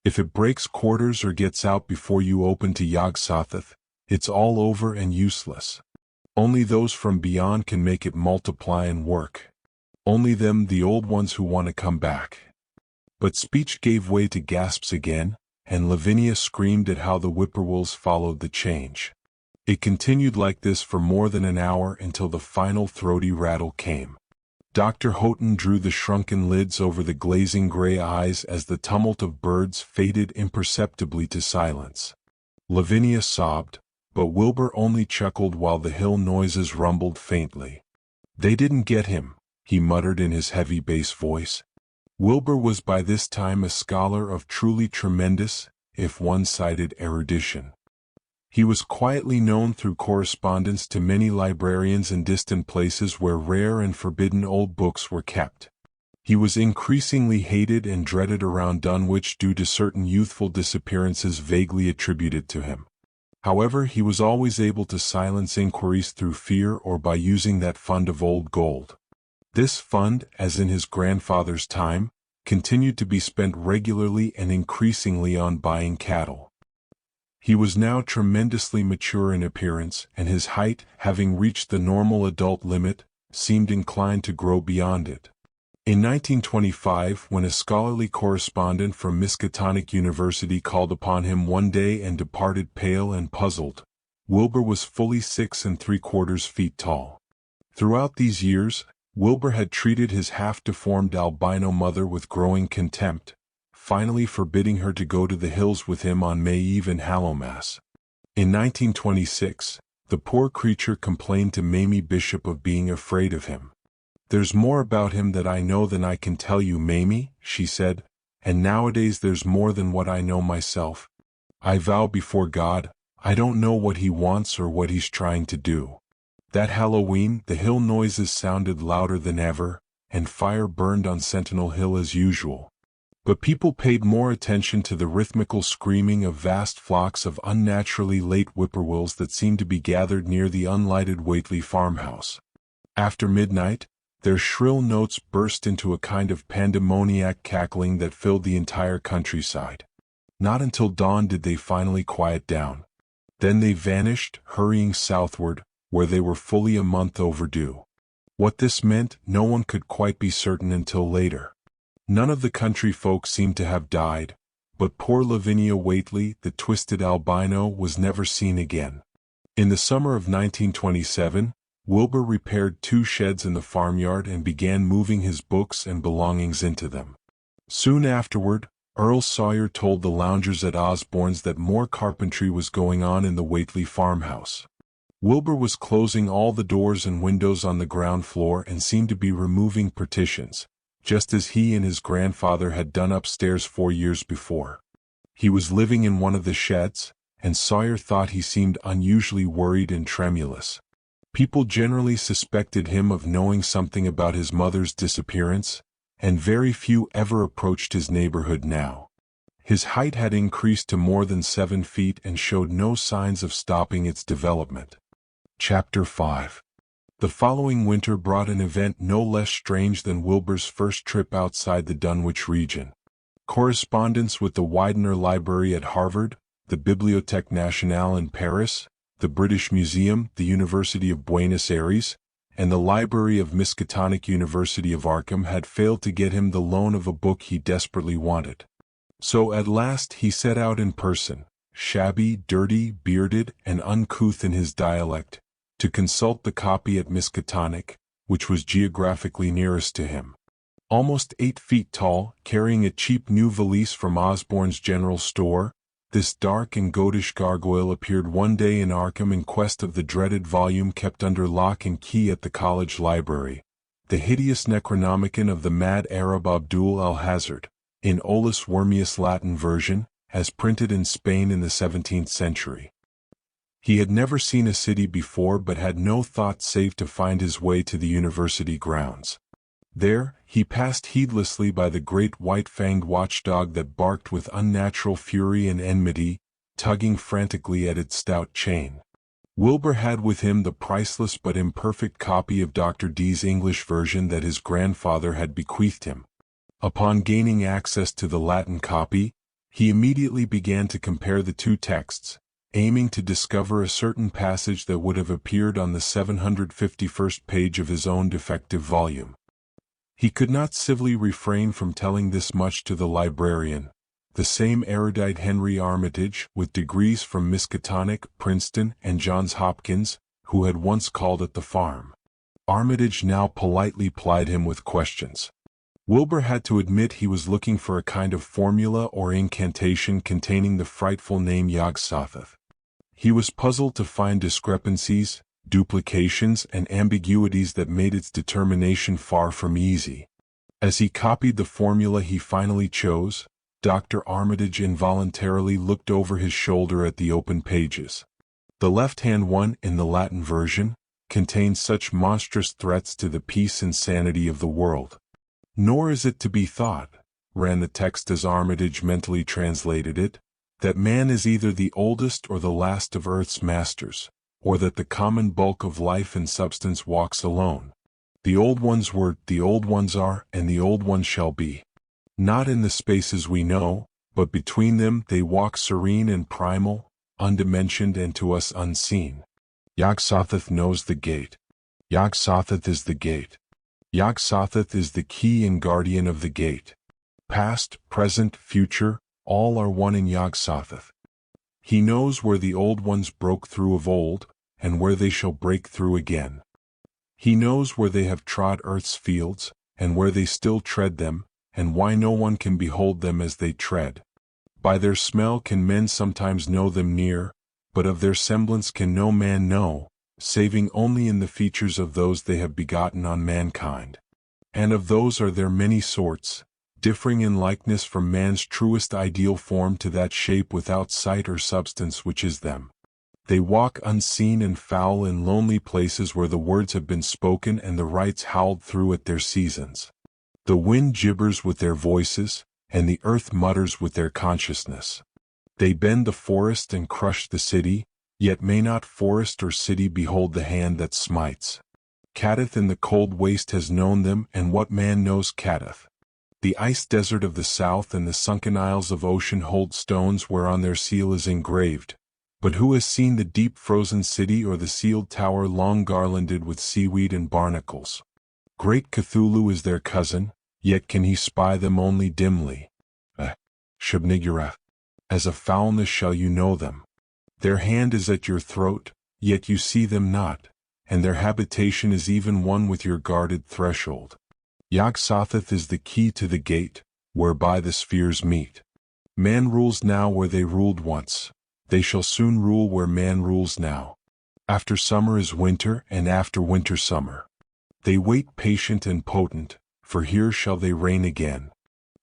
If it breaks quarters or gets out before you open to Yog-Sothoth, it's all over and useless. Only those from beyond can make it multiply and work. Only them, the old ones who want to come back." But speech gave way to gasps again, and Lavinia screamed at how the whippoorwills followed the change. It continued like this for more than an hour until the final throaty rattle came. Dr. Houghton drew the shrunken lids over the glazing gray eyes as the tumult of birds faded imperceptibly to silence. Lavinia sobbed, but Wilbur only chuckled while the hill noises rumbled faintly. "They didn't get him," he muttered in his heavy bass voice. Wilbur was by this time a scholar of truly tremendous, if one-sided erudition. He was quietly known through correspondence to many librarians in distant places where rare and forbidden old books were kept. He was increasingly hated and dreaded around Dunwich due to certain youthful disappearances vaguely attributed to him. However, he was always able to silence inquiries through fear or by using that fund of old gold. This fund, as in his grandfather's time, continued to be spent regularly and increasingly on buying cattle. He was now tremendously mature in appearance, and his height, having reached the normal adult limit, seemed inclined to grow beyond it. In 1925, when a scholarly correspondent from Miskatonic University called upon him one day and departed pale and puzzled, Wilbur was fully 6¾ feet tall. Throughout these years, Wilbur had treated his half-deformed albino mother with growing contempt, finally forbidding her to go to the hills with him on May Eve and Hallowmass. In 1926, the poor creature complained to Mamie Bishop of being afraid of him. "There's more about him that I know than I can tell you, Mamie," she said, "and nowadays there's more than what I know myself. I vow before God, I don't know what he wants or what he's trying to do." That Halloween, the hill noises sounded louder than ever, and fire burned on Sentinel Hill as usual. But people paid more attention to the rhythmical screaming of vast flocks of unnaturally late whippoorwills that seemed to be gathered near the unlighted Whateley farmhouse. After midnight, their shrill notes burst into a kind of pandemoniac cackling that filled the entire countryside. Not until dawn did they finally quiet down. Then they vanished, hurrying southward, where they were fully a month overdue. What this meant, no one could quite be certain until later. None of the country folk seemed to have died, but poor Lavinia Whateley, the twisted albino, was never seen again. In the summer of 1927, Wilbur repaired 2 sheds in the farmyard and began moving his books and belongings into them. Soon afterward, Earl Sawyer told the loungers at Osborne's that more carpentry was going on in the Whateley farmhouse. Wilbur was closing all the doors and windows on the ground floor and seemed to be removing partitions, just as he and his grandfather had done upstairs 4 years before. He was living in one of the sheds, and Sawyer thought he seemed unusually worried and tremulous. People generally suspected him of knowing something about his mother's disappearance, and very few ever approached his neighborhood now. His height had increased to more than 7 feet and showed no signs of stopping its development. Chapter 5. The following winter brought an event no less strange than Wilbur's first trip outside the Dunwich region. Correspondence with the Widener Library at Harvard, the Bibliothèque Nationale in Paris, the British Museum, the University of Buenos Aires, and the Library of Miskatonic University of Arkham had failed to get him the loan of a book he desperately wanted. So at last he set out in person, shabby, dirty, bearded, and uncouth in his dialect, to consult the copy at Miskatonic, which was geographically nearest to him. Almost 8 feet tall, carrying a cheap new valise from Osborne's general store, this dark and goatish gargoyle appeared one day in Arkham in quest of the dreaded volume kept under lock and key at the college library, the hideous Necronomicon of the mad Arab Abdul al-Hazard, in Olus Wormius Latin version, as printed in Spain in the 17th century. He had never seen a city before but had no thought save to find his way to the university grounds. There, he passed heedlessly by the great white-fanged watchdog that barked with unnatural fury and enmity, tugging frantically at its stout chain. Wilbur had with him the priceless but imperfect copy of Dr. D's English version that his grandfather had bequeathed him. Upon gaining access to the Latin copy, he immediately began to compare the two texts, aiming to discover a certain passage that would have appeared on the 751st page of his own defective volume. He could not civilly refrain from telling this much to the librarian, the same erudite Henry Armitage, with degrees from Miskatonic, Princeton, and Johns Hopkins, who had once called at the farm. Armitage now politely plied him with questions. Wilbur had to admit he was looking for a kind of formula or incantation containing the frightful name Yog-Sothoth. He was puzzled to find discrepancies, duplications, and ambiguities that made its determination far from easy. As he copied the formula he finally chose, Dr. Armitage involuntarily looked over his shoulder at the open pages. The left-hand one, in the Latin version, contained such monstrous threats to the peace and sanity of the world. Nor is it to be thought, ran the text as Armitage mentally translated it, that man is either the oldest or the last of Earth's masters, or that the common bulk of life and substance walks alone. The old ones were, the old ones are, and the old ones shall be. Not in the spaces we know, but between them they walk serene and primal, undimensioned and to us unseen. Yog-Sothoth knows the gate. Yog-Sothoth is the gate. Yog-Sothoth is the key and guardian of the gate. Past, present, future, all are one in Yog-Sothoth. He knows where the old ones broke through of old, and where they shall break through again. He knows where they have trod earth's fields, and where they still tread them, and why no one can behold them as they tread. By their smell can men sometimes know them near, but of their semblance can no man know, saving only in the features of those they have begotten on mankind. And of those are there many sorts, differing in likeness from man's truest ideal form to that shape without sight or substance which is them. They walk unseen and foul in lonely places where the words have been spoken and the rites howled through at their seasons. The wind gibbers with their voices, and the earth mutters with their consciousness. They bend the forest and crush the city, yet may not forest or city behold the hand that smites. Catath in the cold waste has known them, and what man knows Catath? The ice desert of the south and the sunken isles of ocean hold stones whereon their seal is engraved. But who has seen the deep frozen city or the sealed tower long garlanded with seaweed and barnacles? Great Cthulhu is their cousin, yet can he spy them only dimly. Shub-Niggurath, as a foulness shall you know them. Their hand is at your throat, yet you see them not, and their habitation is even one with your guarded threshold. Yog-Sothoth is the key to the gate, whereby the spheres meet. Man rules now where they ruled once. They shall soon rule where man rules now. After summer is winter, and after winter summer. They wait patient and potent, for here shall they reign again.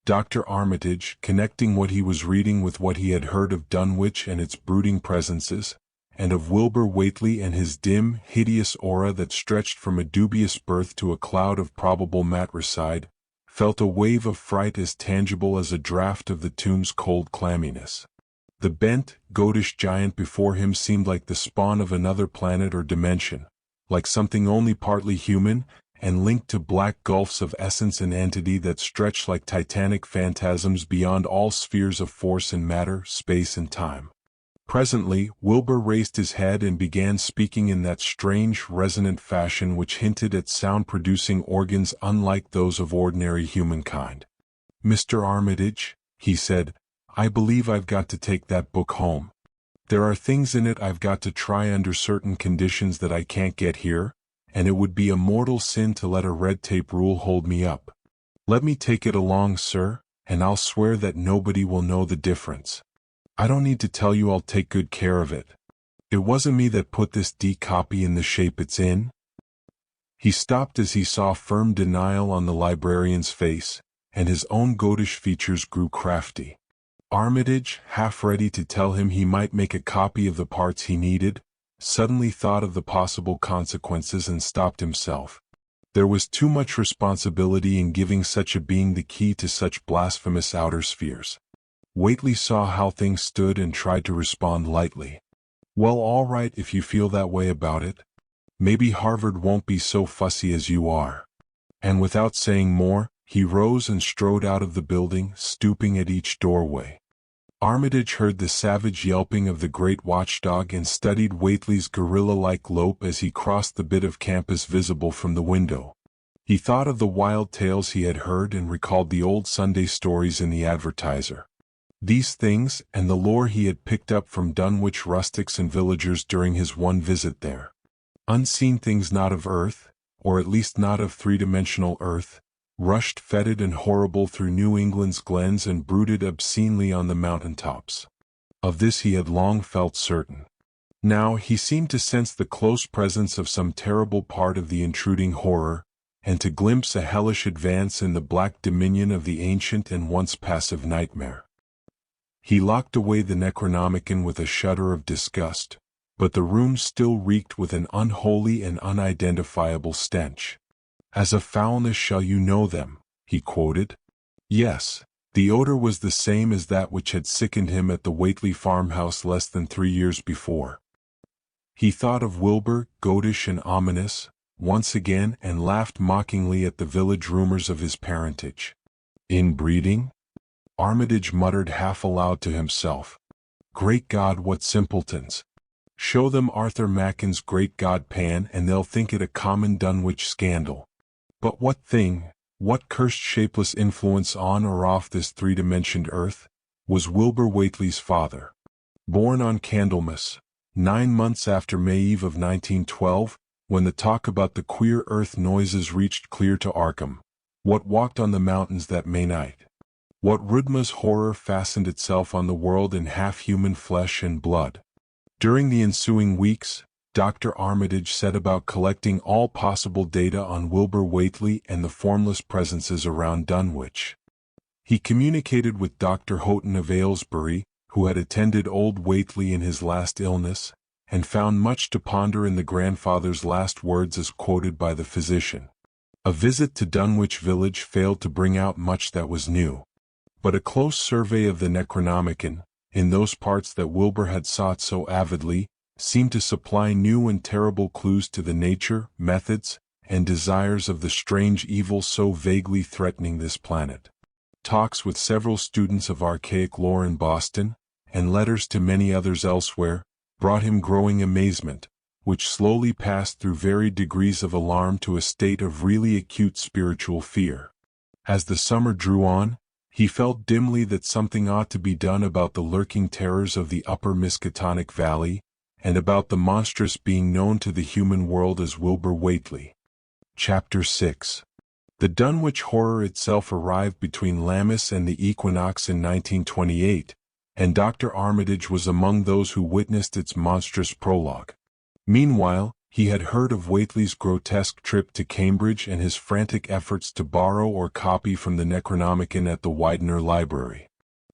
Dr. Armitage, connecting what he was reading with what he had heard of Dunwich and its brooding presences, and of Wilbur Whateley and his dim, hideous aura that stretched from a dubious birth to a cloud of probable matricide, felt a wave of fright as tangible as a draught of the tomb's cold clamminess. The bent, goatish giant before him seemed like the spawn of another planet or dimension, like something only partly human, and linked to black gulfs of essence and entity that stretched like titanic phantasms beyond all spheres of force and matter, space and time. Presently, Wilbur raised his head and began speaking in that strange, resonant fashion which hinted at sound-producing organs unlike those of ordinary humankind. "Mr. Armitage," he said, "I believe I've got to take that book home. There are things in it I've got to try under certain conditions that I can't get here, and it would be a mortal sin to let a red tape rule hold me up. Let me take it along, sir, and I'll swear that nobody will know the difference. I don't need to tell you I'll take good care of it. It wasn't me that put this copy in the shape it's in." He stopped as he saw firm denial on the librarian's face, and his own goatish features grew crafty. Armitage, half ready to tell him he might make a copy of the parts he needed, suddenly thought of the possible consequences and stopped himself. There was too much responsibility in giving such a being the key to such blasphemous outer spheres. Whateley saw how things stood and tried to respond lightly. "Well, all right if you feel that way about it. Maybe Harvard won't be so fussy as you are." And without saying more, he rose and strode out of the building, stooping at each doorway. Armitage heard the savage yelping of the great watchdog and studied Whateley's gorilla-like lope as he crossed the bit of campus visible from the window. He thought of the wild tales he had heard and recalled the old Sunday stories in the Advertiser. These things, and the lore he had picked up from Dunwich rustics and villagers during his one visit there. Unseen things not of Earth, or at least not of three-dimensional Earth, rushed fetid and horrible through New England's glens and brooded obscenely on the mountaintops. Of this he had long felt certain. Now he seemed to sense the close presence of some terrible part of the intruding horror, and to glimpse a hellish advance in the black dominion of the ancient and once passive nightmare. He locked away the Necronomicon with a shudder of disgust, but the room still reeked with an unholy and unidentifiable stench. "As a foulness shall you know them," he quoted. Yes, the odor was the same as that which had sickened him at the Whateley farmhouse less than 3 years before. He thought of Wilbur, goatish and ominous, once again, and laughed mockingly at the village rumors of his parentage. "Inbreeding?" Armitage muttered half aloud to himself. "Great God, what simpletons! Show them Arthur Macken's Great God Pan and they'll think it a common Dunwich scandal. But what thing, what cursed shapeless influence on or off this three-dimensioned earth, was Wilbur Whateley's father? Born on Candlemas, 9 months after May Eve of 1912, when the talk about the queer earth noises reached clear to Arkham. What walked on the mountains that May night? What Rudma's horror fastened itself on the world in half-human flesh and blood? During the ensuing weeks, Dr. Armitage set about collecting all possible data on Wilbur Whateley and the formless presences around Dunwich. He communicated with Dr. Houghton of Aylesbury, who had attended old Whateley in his last illness, and found much to ponder in the grandfather's last words as quoted by the physician. A visit to Dunwich village failed to bring out much that was new. But a close survey of the Necronomicon, in those parts that Wilbur had sought so avidly, seemed to supply new and terrible clues to the nature, methods, and desires of the strange evil so vaguely threatening this planet. Talks with several students of archaic lore in Boston, and letters to many others elsewhere, brought him growing amazement, which slowly passed through varied degrees of alarm to a state of really acute spiritual fear. As the summer drew on, he felt dimly that something ought to be done about the lurking terrors of the upper Miskatonic Valley, and about the monstrous being known to the human world as Wilbur Whateley. Chapter 6. The Dunwich Horror itself arrived between Lammas and the equinox in 1928, and Dr. Armitage was among those who witnessed its monstrous prologue. Meanwhile, he had heard of Whateley's grotesque trip to Cambridge and his frantic efforts to borrow or copy from the Necronomicon at the Widener Library.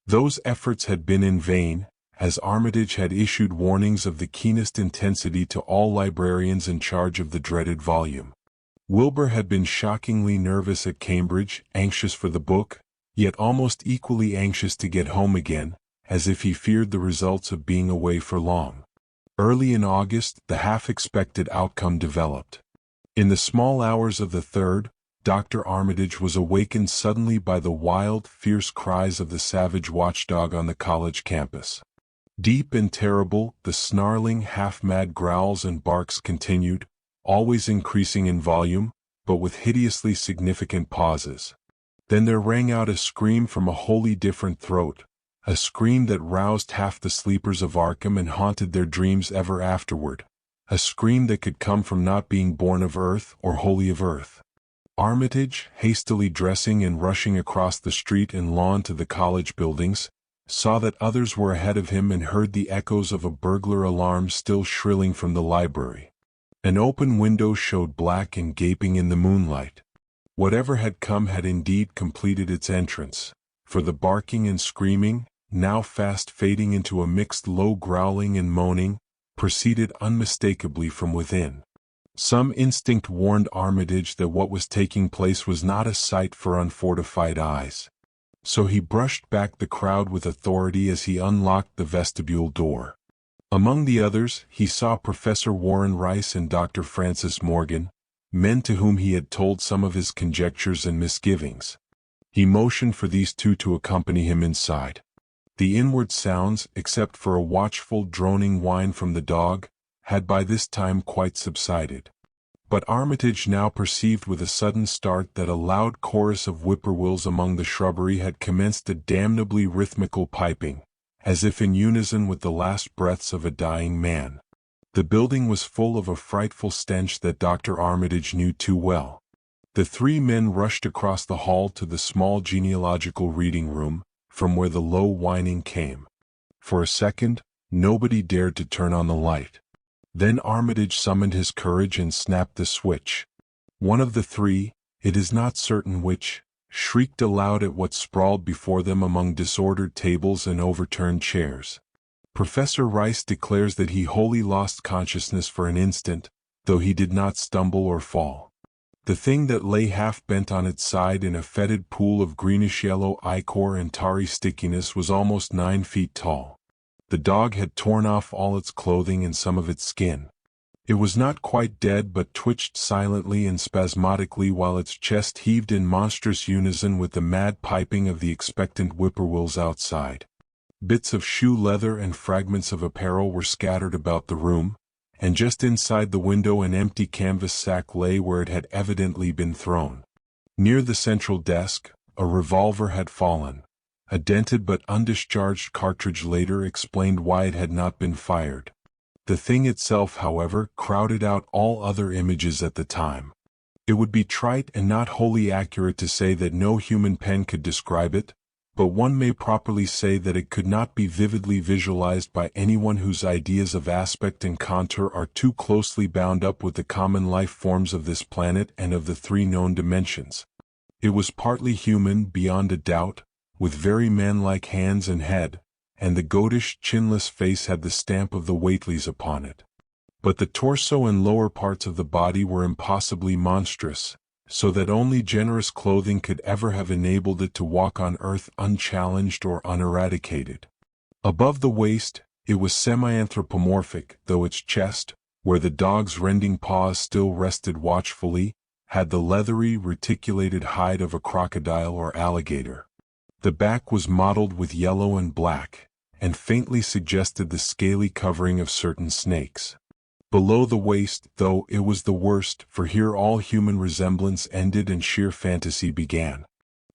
Those efforts had been in vain, as Armitage had issued warnings of the keenest intensity to all librarians in charge of the dreaded volume. Wilbur had been shockingly nervous at Cambridge, anxious for the book, yet almost equally anxious to get home again, as if he feared the results of being away for long. Early in August, the half-expected outcome developed. In the small hours of the 3rd, Dr. Armitage was awakened suddenly by the wild, fierce cries of the savage watchdog on the college campus. Deep and terrible, the snarling, half-mad growls and barks continued, always increasing in volume, but with hideously significant pauses. Then there rang out a scream from a wholly different throat, a scream that roused half the sleepers of Arkham and haunted their dreams ever afterward, a scream that could come from not being born of earth or wholly of earth. Armitage, hastily dressing and rushing across the street and lawn to the college buildings, saw that others were ahead of him and heard the echoes of a burglar alarm still shrilling from the library. An open window showed black and gaping in the moonlight. Whatever had come had indeed completed its entrance, for the barking and screaming, now fast fading into a mixed low growling and moaning, proceeded unmistakably from within. Some instinct warned Armitage that what was taking place was not a sight for unfortified eyes. So he brushed back the crowd with authority as he unlocked the vestibule door. Among the others, he saw Professor Warren Rice and Dr. Francis Morgan, men to whom he had told some of his conjectures and misgivings. He motioned for these two to accompany him inside. The inward sounds, except for a watchful droning whine from the dog, had by this time quite subsided. But Armitage now perceived with a sudden start that a loud chorus of whippoorwills among the shrubbery had commenced a damnably rhythmical piping, as if in unison with the last breaths of a dying man. The building was full of a frightful stench that Dr. Armitage knew too well. The three men rushed across the hall to the small genealogical reading room, from where the low whining came. For a second, nobody dared to turn on the light. Then Armitage summoned his courage and snapped the switch. One of the three, it is not certain which, shrieked aloud at what sprawled before them among disordered tables and overturned chairs. Professor Rice declares that he wholly lost consciousness for an instant, though he did not stumble or fall. The thing that lay half bent on its side in a fetid pool of greenish-yellow ichor and tarry stickiness was almost 9 feet tall. The dog had torn off all its clothing and some of its skin. It was not quite dead but twitched silently and spasmodically while its chest heaved in monstrous unison with the mad piping of the expectant whippoorwills outside. Bits of shoe leather and fragments of apparel were scattered about the room, and just inside the window an empty canvas sack lay where it had evidently been thrown. Near the central desk, a revolver had fallen. A dented but undischarged cartridge later explained why it had not been fired. The thing itself, however, crowded out all other images at the time. It would be trite and not wholly accurate to say that no human pen could describe it, but one may properly say that it could not be vividly visualized by anyone whose ideas of aspect and contour are too closely bound up with the common life forms of this planet and of the 3 known dimensions. It was partly human, beyond a doubt, with very man-like hands and head, and the goatish, chinless face had the stamp of the Whateleys upon it. But the torso and lower parts of the body were impossibly monstrous, so that only generous clothing could ever have enabled it to walk on earth unchallenged or uneradicated. Above the waist, it was semi-anthropomorphic, though its chest, where the dog's rending paws still rested watchfully, had the leathery, reticulated hide of a crocodile or alligator. The back was mottled with yellow and black, and faintly suggested the scaly covering of certain snakes. Below the waist, though, it was the worst, for here all human resemblance ended and sheer fantasy began.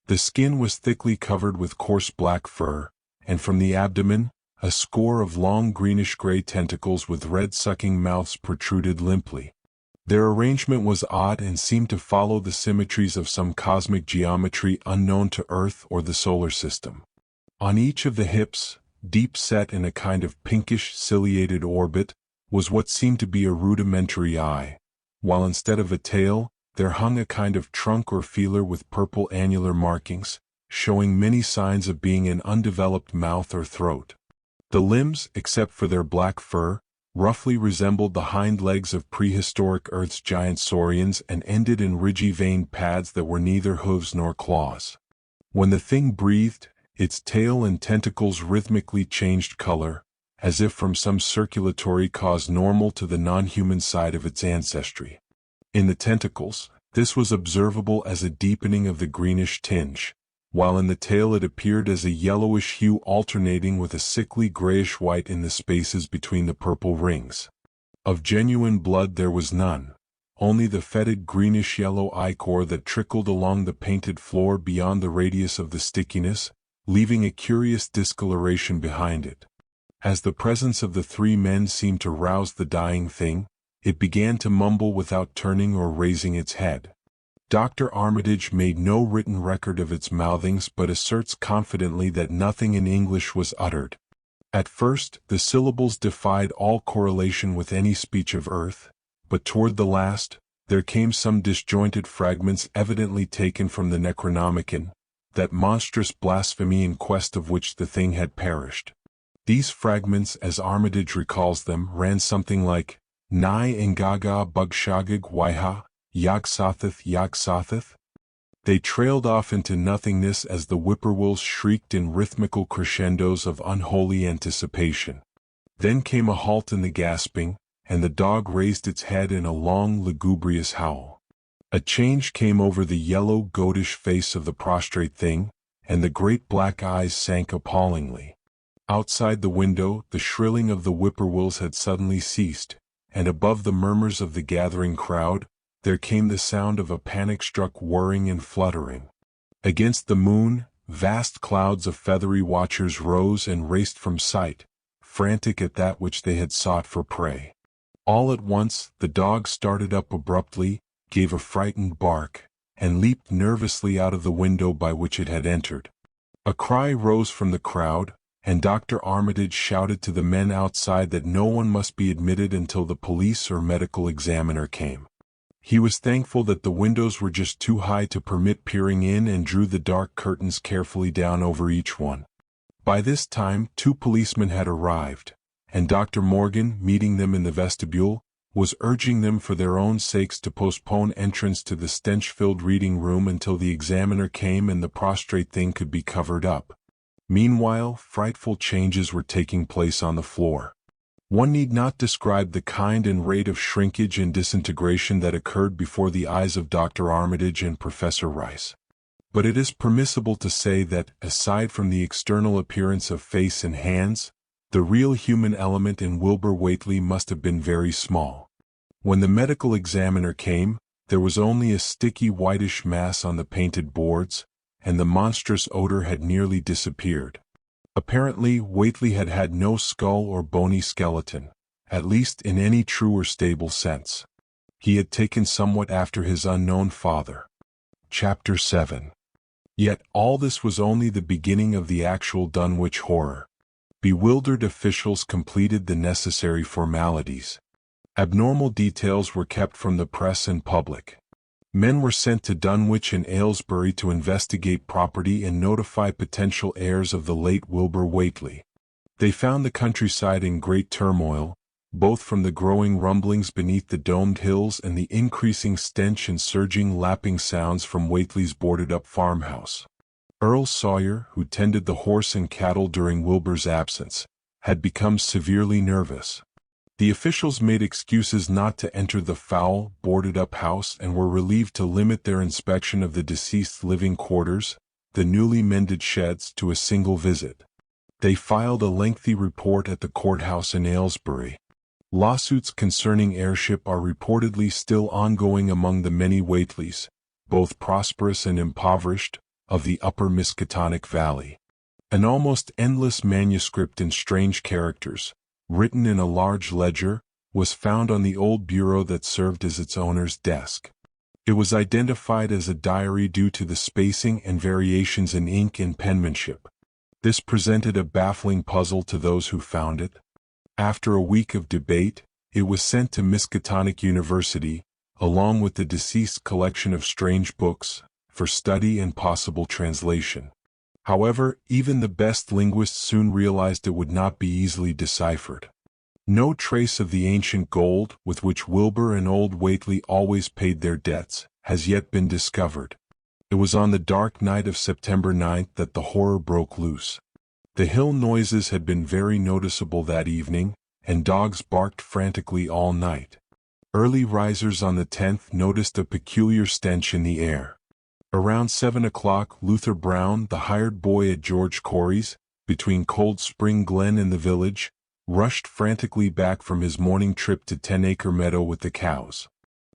The skin was thickly covered with coarse black fur, and from the abdomen, a score of long greenish-gray tentacles with red-sucking mouths protruded limply. Their arrangement was odd and seemed to follow the symmetries of some cosmic geometry unknown to Earth or the solar system. On each of the hips, deep set in a kind of pinkish ciliated orbit, was what seemed to be a rudimentary eye, while instead of a tail, there hung a kind of trunk or feeler with purple annular markings, showing many signs of being an undeveloped mouth or throat. The limbs, except for their black fur, roughly resembled the hind legs of prehistoric Earth's giant saurians and ended in ridgy veined pads that were neither hooves nor claws. When the thing breathed, its tail and tentacles rhythmically changed color, as if from some circulatory cause normal to the non-human side of its ancestry. In the tentacles, this was observable as a deepening of the greenish tinge, while in the tail it appeared as a yellowish hue alternating with a sickly grayish-white in the spaces between the purple rings. Of genuine blood there was none, only the fetid greenish-yellow ichor that trickled along the painted floor beyond the radius of the stickiness, leaving a curious discoloration behind it. As the presence of the 3 men seemed to rouse the dying thing, it began to mumble without turning or raising its head. Dr. Armitage made no written record of its mouthings but asserts confidently that nothing in English was uttered. At first, the syllables defied all correlation with any speech of Earth, but toward the last, there came some disjointed fragments evidently taken from the Necronomicon, that monstrous blasphemy in quest of which the thing had perished. These fragments, as Armitage recalls them, ran something like, Nai Ngaga Bugshagig Waiha, Yag-Sotheth. They trailed off into nothingness as the whippoorwills shrieked in rhythmical crescendos of unholy anticipation. Then came a halt in the gasping, and the dog raised its head in a long, lugubrious howl. A change came over the yellow, goatish face of the prostrate thing, and the great black eyes sank appallingly. Outside the window, the shrilling of the whippoorwills had suddenly ceased, and above the murmurs of the gathering crowd, there came the sound of a panic-struck whirring and fluttering. Against the moon, vast clouds of feathery watchers rose and raced from sight, frantic at that which they had sought for prey. All at once, the dog started up abruptly, gave a frightened bark, and leaped nervously out of the window by which it had entered. A cry rose from the crowd, and Dr. Armitage shouted to the men outside that no one must be admitted until the police or medical examiner came. He was thankful that the windows were just too high to permit peering in and drew the dark curtains carefully down over each one. By this time, 2 policemen had arrived, and Dr. Morgan, meeting them in the vestibule, was urging them for their own sakes to postpone entrance to the stench-filled reading room until the examiner came and the prostrate thing could be covered up. Meanwhile, frightful changes were taking place on the floor. One need not describe the kind and rate of shrinkage and disintegration that occurred before the eyes of Dr. Armitage and Professor Rice. But it is permissible to say that, aside from the external appearance of face and hands, the real human element in Wilbur Whateley must have been very small. When the medical examiner came, there was only a sticky whitish mass on the painted boards, and the monstrous odor had nearly disappeared. Apparently, Whateley had had no skull or bony skeleton, at least in any true or stable sense. He had taken somewhat after his unknown father. Chapter 7. Yet all this was only the beginning of the actual Dunwich Horror. Bewildered officials completed the necessary formalities. Abnormal details were kept from the press and public. Men were sent to Dunwich and Aylesbury to investigate property and notify potential heirs of the late Wilbur Whateley. They found the countryside in great turmoil, both from the growing rumblings beneath the domed hills and the increasing stench and surging lapping sounds from Whateley's boarded-up farmhouse. Earl Sawyer, who tended the horse and cattle during Wilbur's absence, had become severely nervous. The officials made excuses not to enter the foul, boarded-up house and were relieved to limit their inspection of the deceased's living quarters, the newly mended sheds, to a single visit. They filed a lengthy report at the courthouse in Aylesbury. Lawsuits concerning heirship are reportedly still ongoing among the many Whateleys, both prosperous and impoverished, of the upper Miskatonic Valley. An almost endless manuscript in strange characters, written in a large ledger, was found on the old bureau that served as its owner's desk. It was identified as a diary due to the spacing and variations in ink and penmanship. This presented a baffling puzzle to those who found it. After a week of debate, it was sent to Miskatonic University, along with the deceased's collection of strange books, for study and possible translation. However, even the best linguists soon realized it would not be easily deciphered. No trace of the ancient gold, with which Wilbur and old Whateley always paid their debts, has yet been discovered. It was on the dark night of September 9th that the horror broke loose. The hill noises had been very noticeable that evening, and dogs barked frantically all night. Early risers on the 10th noticed a peculiar stench in the air. Around 7 o'clock, Luther Brown, the hired boy at George Corey's, between Cold Spring Glen and the village, rushed frantically back from his morning trip to 10-acre meadow with the cows.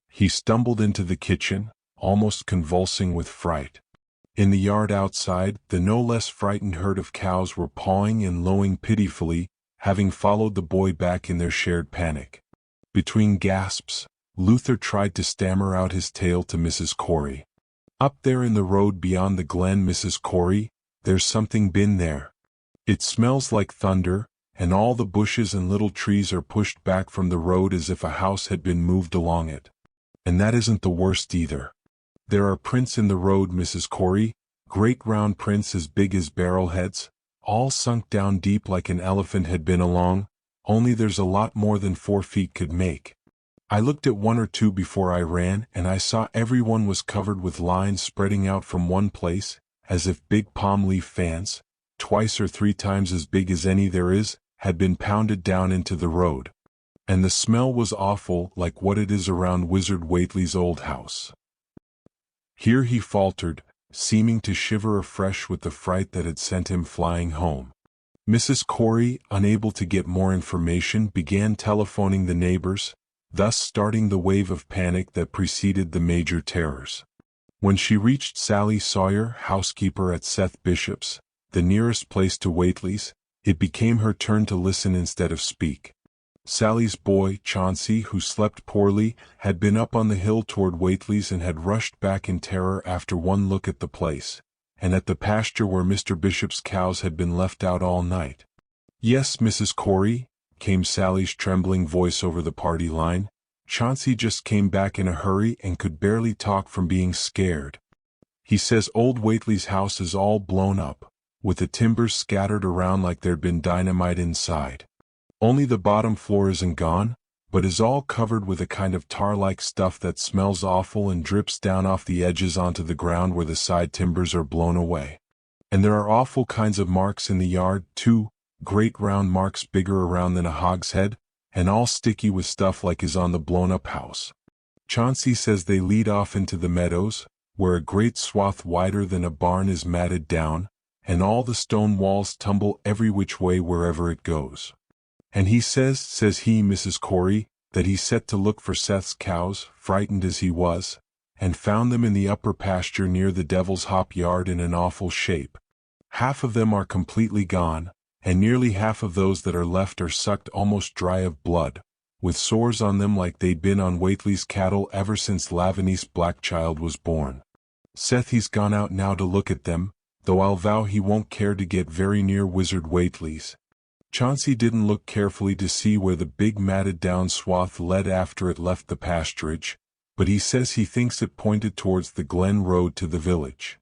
He stumbled into the kitchen, almost convulsing with fright. In the yard outside, the no less frightened herd of cows were pawing and lowing pitifully, having followed the boy back in their shared panic. Between gasps, Luther tried to stammer out his tale to Mrs. Corey. Up there in the road beyond the glen, Mrs. Corey, there's something been there. It smells like thunder, and all the bushes and little trees are pushed back from the road as if a house had been moved along it. And that isn't the worst either. There are prints in the road, Mrs. Corey, great round prints as big as barrel heads, all sunk down deep like an elephant had been along, only there's a lot more than 4 feet could make. I looked at 1 or 2 before I ran, and I saw everyone was covered with lines spreading out from one place, as if big palm leaf fans, twice or 3 times as big as any there is, had been pounded down into the road. And the smell was awful, like what it is around Wizard Whateley's old house. Here he faltered, seeming to shiver afresh with the fright that had sent him flying home. Mrs. Corey, unable to get more information, began telephoning the neighbors, thus starting the wave of panic that preceded the major terrors. When she reached Sally Sawyer, housekeeper at Seth Bishop's, the nearest place to Whateley's, it became her turn to listen instead of speak. Sally's boy, Chauncey, who slept poorly, had been up on the hill toward Whateley's and had rushed back in terror after one look at the place, and at the pasture where Mr. Bishop's cows had been left out all night. "Yes, Mrs. Corey," came Sally's trembling voice over the party line. "Chauncey just came back in a hurry and could barely talk from being scared. He says old Whateley's house is all blown up, with the timbers scattered around like there'd been dynamite inside. Only the bottom floor isn't gone, but is all covered with a kind of tar-like stuff that smells awful and drips down off the edges onto the ground where the side timbers are blown away. And there are awful kinds of marks in the yard, too, great round marks bigger around than a hogshead, and all sticky with stuff like is on the blown-up house. Chauncey says they lead off into the meadows, where a great swath wider than a barn is matted down, and all the stone walls tumble every which way wherever it goes. And he says he, Mrs. Corey, that he set to look for Seth's cows, frightened as he was, and found them in the upper pasture near the Devil's Hop yard in an awful shape. Half of them are completely gone, and nearly half of those that are left are sucked almost dry of blood, with sores on them like they'd been on Whateley's cattle ever since Lavini's black child was born. Seth he's gone out now to look at them, though I'll vow he won't care to get very near Wizard Whateley's. Chauncey didn't look carefully to see where the big matted down swath led after it left the pasturage, but he says he thinks it pointed towards the Glen Road to the village.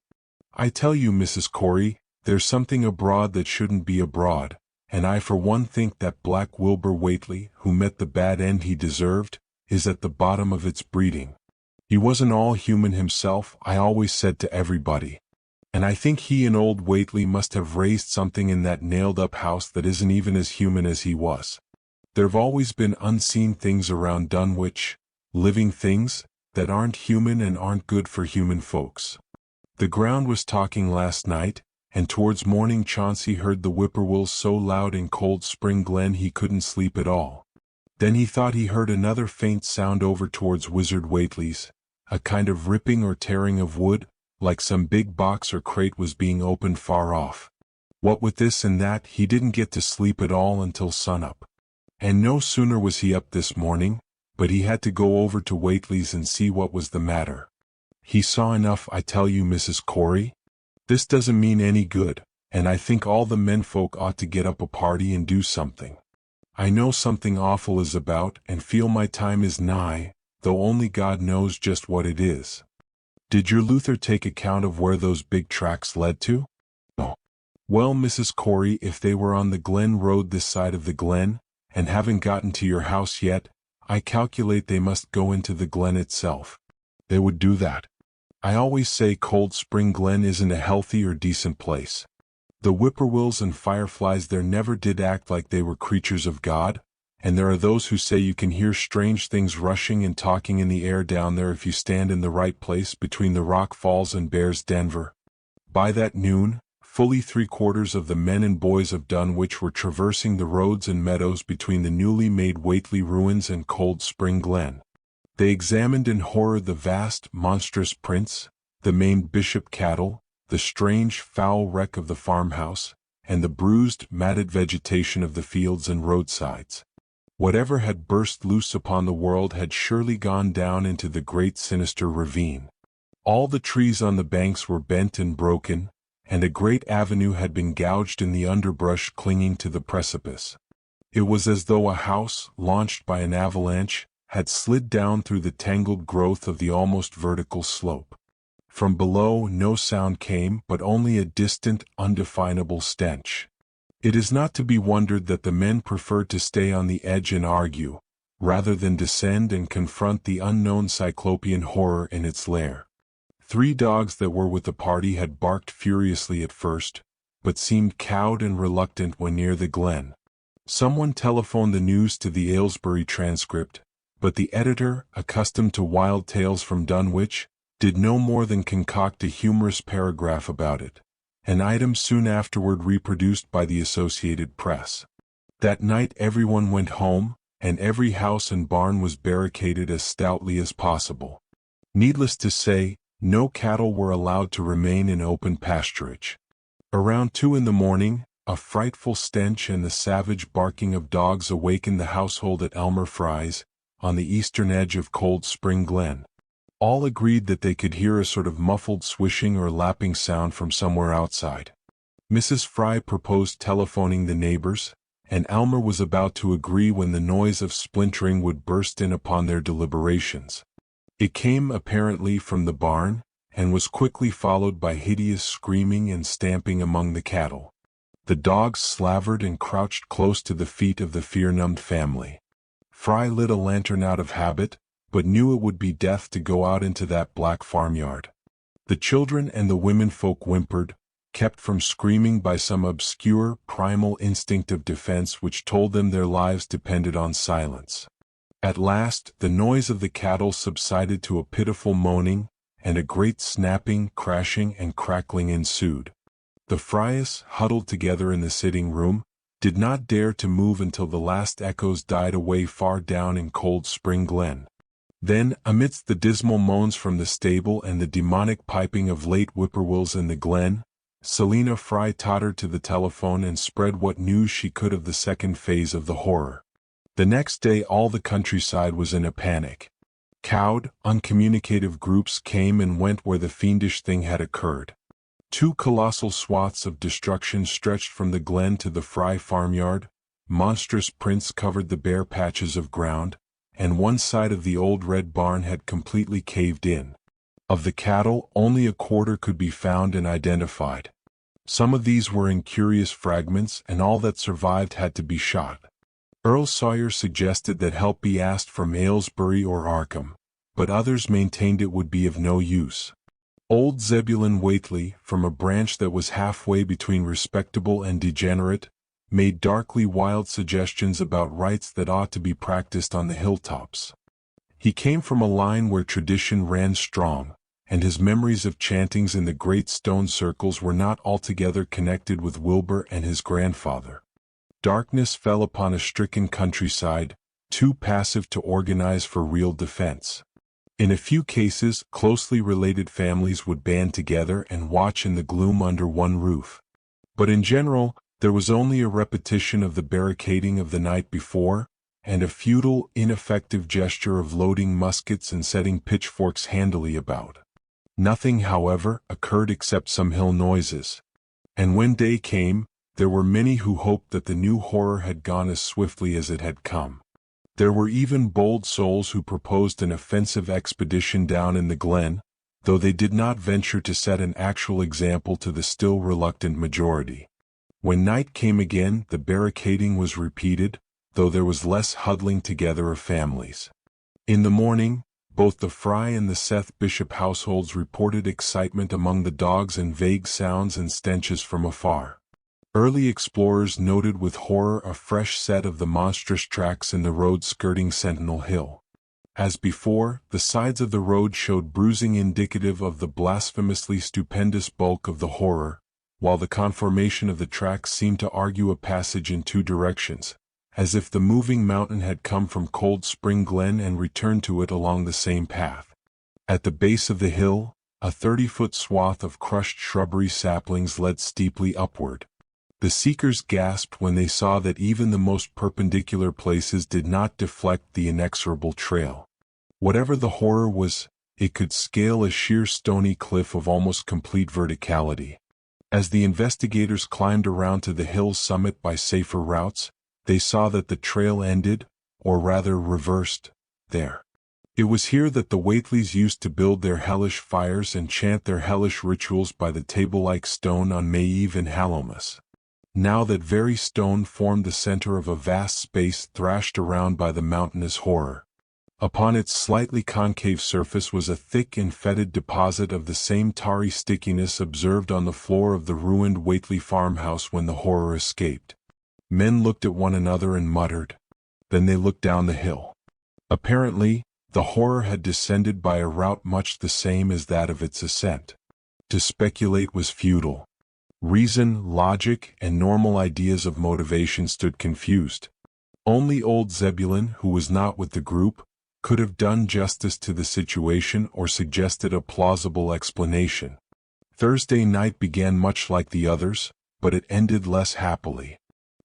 I tell you, Mrs. Corey, there's something abroad that shouldn't be abroad, and I for one think that black Wilbur Whateley, who met the bad end he deserved, is at the bottom of its breeding. He wasn't all human himself, I always said to everybody. And I think he and old Whateley must have raised something in that nailed-up house that isn't even as human as he was. There've always been unseen things around Dunwich, living things, that aren't human and aren't good for human folks. The ground was talking last night, and towards morning Chauncey heard the whippoorwills so loud in Cold Spring Glen he couldn't sleep at all. Then he thought he heard another faint sound over towards Wizard Whateley's, a kind of ripping or tearing of wood, like some big box or crate was being opened far off. What with this and that, he didn't get to sleep at all until sunup. And no sooner was he up this morning, but he had to go over to Whateley's and see what was the matter. He saw enough, I tell you, Mrs. Corey. This doesn't mean any good, and I think all the menfolk ought to get up a party and do something. I know something awful is about, and feel my time is nigh, though only God knows just what it is. Did your Luther take account of where those big tracks led to? No. Well, Mrs. Corey, if they were on the Glen Road this side of the glen, and haven't gotten to your house yet, I calculate they must go into the glen itself. They would do that. I always say Cold Spring Glen isn't a healthy or decent place. The whippoorwills and fireflies there never did act like they were creatures of God, and there are those who say you can hear strange things rushing and talking in the air down there if you stand in the right place between the Rock Falls and Bears Denver. By that noon, fully 3/4 of the men and boys of Dunwich were traversing the roads and meadows between the newly made Whateley ruins and Cold Spring Glen. They examined in horror the vast, monstrous prints, the maimed bishop cattle, the strange, foul wreck of the farmhouse, and the bruised, matted vegetation of the fields and roadsides. Whatever had burst loose upon the world had surely gone down into the great sinister ravine. All the trees on the banks were bent and broken, and a great avenue had been gouged in the underbrush clinging to the precipice. It was as though a house, launched by an avalanche, had slid down through the tangled growth of the almost vertical slope. From below no sound came, but only a distant, undefinable stench. It is not to be wondered that the men preferred to stay on the edge and argue, rather than descend and confront the unknown cyclopean horror in its lair. 3 dogs that were with the party had barked furiously at first, but seemed cowed and reluctant when near the glen. Someone telephoned the news to the Aylesbury Transcript, but the editor, accustomed to wild tales from Dunwich, did no more than concoct a humorous paragraph about it, an item soon afterward reproduced by the Associated Press. That night everyone went home, and every house and barn was barricaded as stoutly as possible. Needless to say, no cattle were allowed to remain in open pasturage. Around 2 in the morning, a frightful stench and the savage barking of dogs awakened the household at Elmer Fry's, on the eastern edge of Cold Spring Glen. All agreed that they could hear a sort of muffled swishing or lapping sound from somewhere outside. Mrs. Fry proposed telephoning the neighbors, and Elmer was about to agree when the noise of splintering would burst in upon their deliberations. It came apparently from the barn, and was quickly followed by hideous screaming and stamping among the cattle. The dogs slavered and crouched close to the feet of the fear-numbed family. Fry lit a lantern out of habit, but knew it would be death to go out into that black farmyard. The children and the womenfolk whimpered, kept from screaming by some obscure, primal instinct of defense which told them their lives depended on silence. At last, the noise of the cattle subsided to a pitiful moaning, and a great snapping, crashing, and crackling ensued. The Frys, huddled together in the sitting room, did not dare to move until the last echoes died away far down in Cold Spring Glen. Then, amidst the dismal moans from the stable and the demonic piping of late whippoorwills in the glen, Selina Fry tottered to the telephone and spread what news she could of the second phase of the horror. The next day all the countryside was in a panic. Cowed, uncommunicative groups came and went where the fiendish thing had occurred. 2 colossal swaths of destruction stretched from the glen to the Fry farmyard, monstrous prints covered the bare patches of ground, and one side of the old red barn had completely caved in. Of the cattle, only a quarter could be found and identified. Some of these were in curious fragments, and all that survived had to be shot. Earl Sawyer suggested that help be asked from Aylesbury or Arkham, but others maintained it would be of no use. Old Zebulon Whateley, from a branch that was halfway between respectable and degenerate, made darkly wild suggestions about rites that ought to be practiced on the hilltops. He came from a line where tradition ran strong, and his memories of chantings in the great stone circles were not altogether connected with Wilbur and his grandfather. Darkness fell upon a stricken countryside, too passive to organize for real defense. In a few cases, closely related families would band together and watch in the gloom under one roof. But in general, there was only a repetition of the barricading of the night before, and a futile, ineffective gesture of loading muskets and setting pitchforks handily about. Nothing, however, occurred except some hill noises. And when day came, there were many who hoped that the new horror had gone as swiftly as it had come. There were even bold souls who proposed an offensive expedition down in the glen, though they did not venture to set an actual example to the still reluctant majority. When night came again, the barricading was repeated, though there was less huddling together of families. In the morning, both the Fry and the Seth Bishop households reported excitement among the dogs and vague sounds and stenches from afar. Early explorers noted with horror a fresh set of the monstrous tracks in the road skirting Sentinel Hill. As before, the sides of the road showed bruising indicative of the blasphemously stupendous bulk of the horror, while the conformation of the tracks seemed to argue a passage in 2 directions, as if the moving mountain had come from Cold Spring Glen and returned to it along the same path. At the base of the hill, a 30-foot swath of crushed shrubbery saplings led steeply upward. The seekers gasped when they saw that even the most perpendicular places did not deflect the inexorable trail. Whatever the horror was, it could scale a sheer stony cliff of almost complete verticality. As the investigators climbed around to the hill's summit by safer routes, they saw that the trail ended, or rather reversed, there. It was here that the Whateleys used to build their hellish fires and chant their hellish rituals by the table-like stone on May Eve in Hallowmas. Now that very stone formed the center of a vast space thrashed around by the mountainous horror. Upon its slightly concave surface was a thick and fetid deposit of the same tarry stickiness observed on the floor of the ruined Whateley farmhouse when the horror escaped. Men looked at one another and muttered. Then they looked down the hill. Apparently, the horror had descended by a route much the same as that of its ascent. To speculate was futile. Reason, logic, and normal ideas of motivation stood confused. Only old Zebulon, who was not with the group, could have done justice to the situation or suggested a plausible explanation. Thursday night began much like the others, but it ended less happily.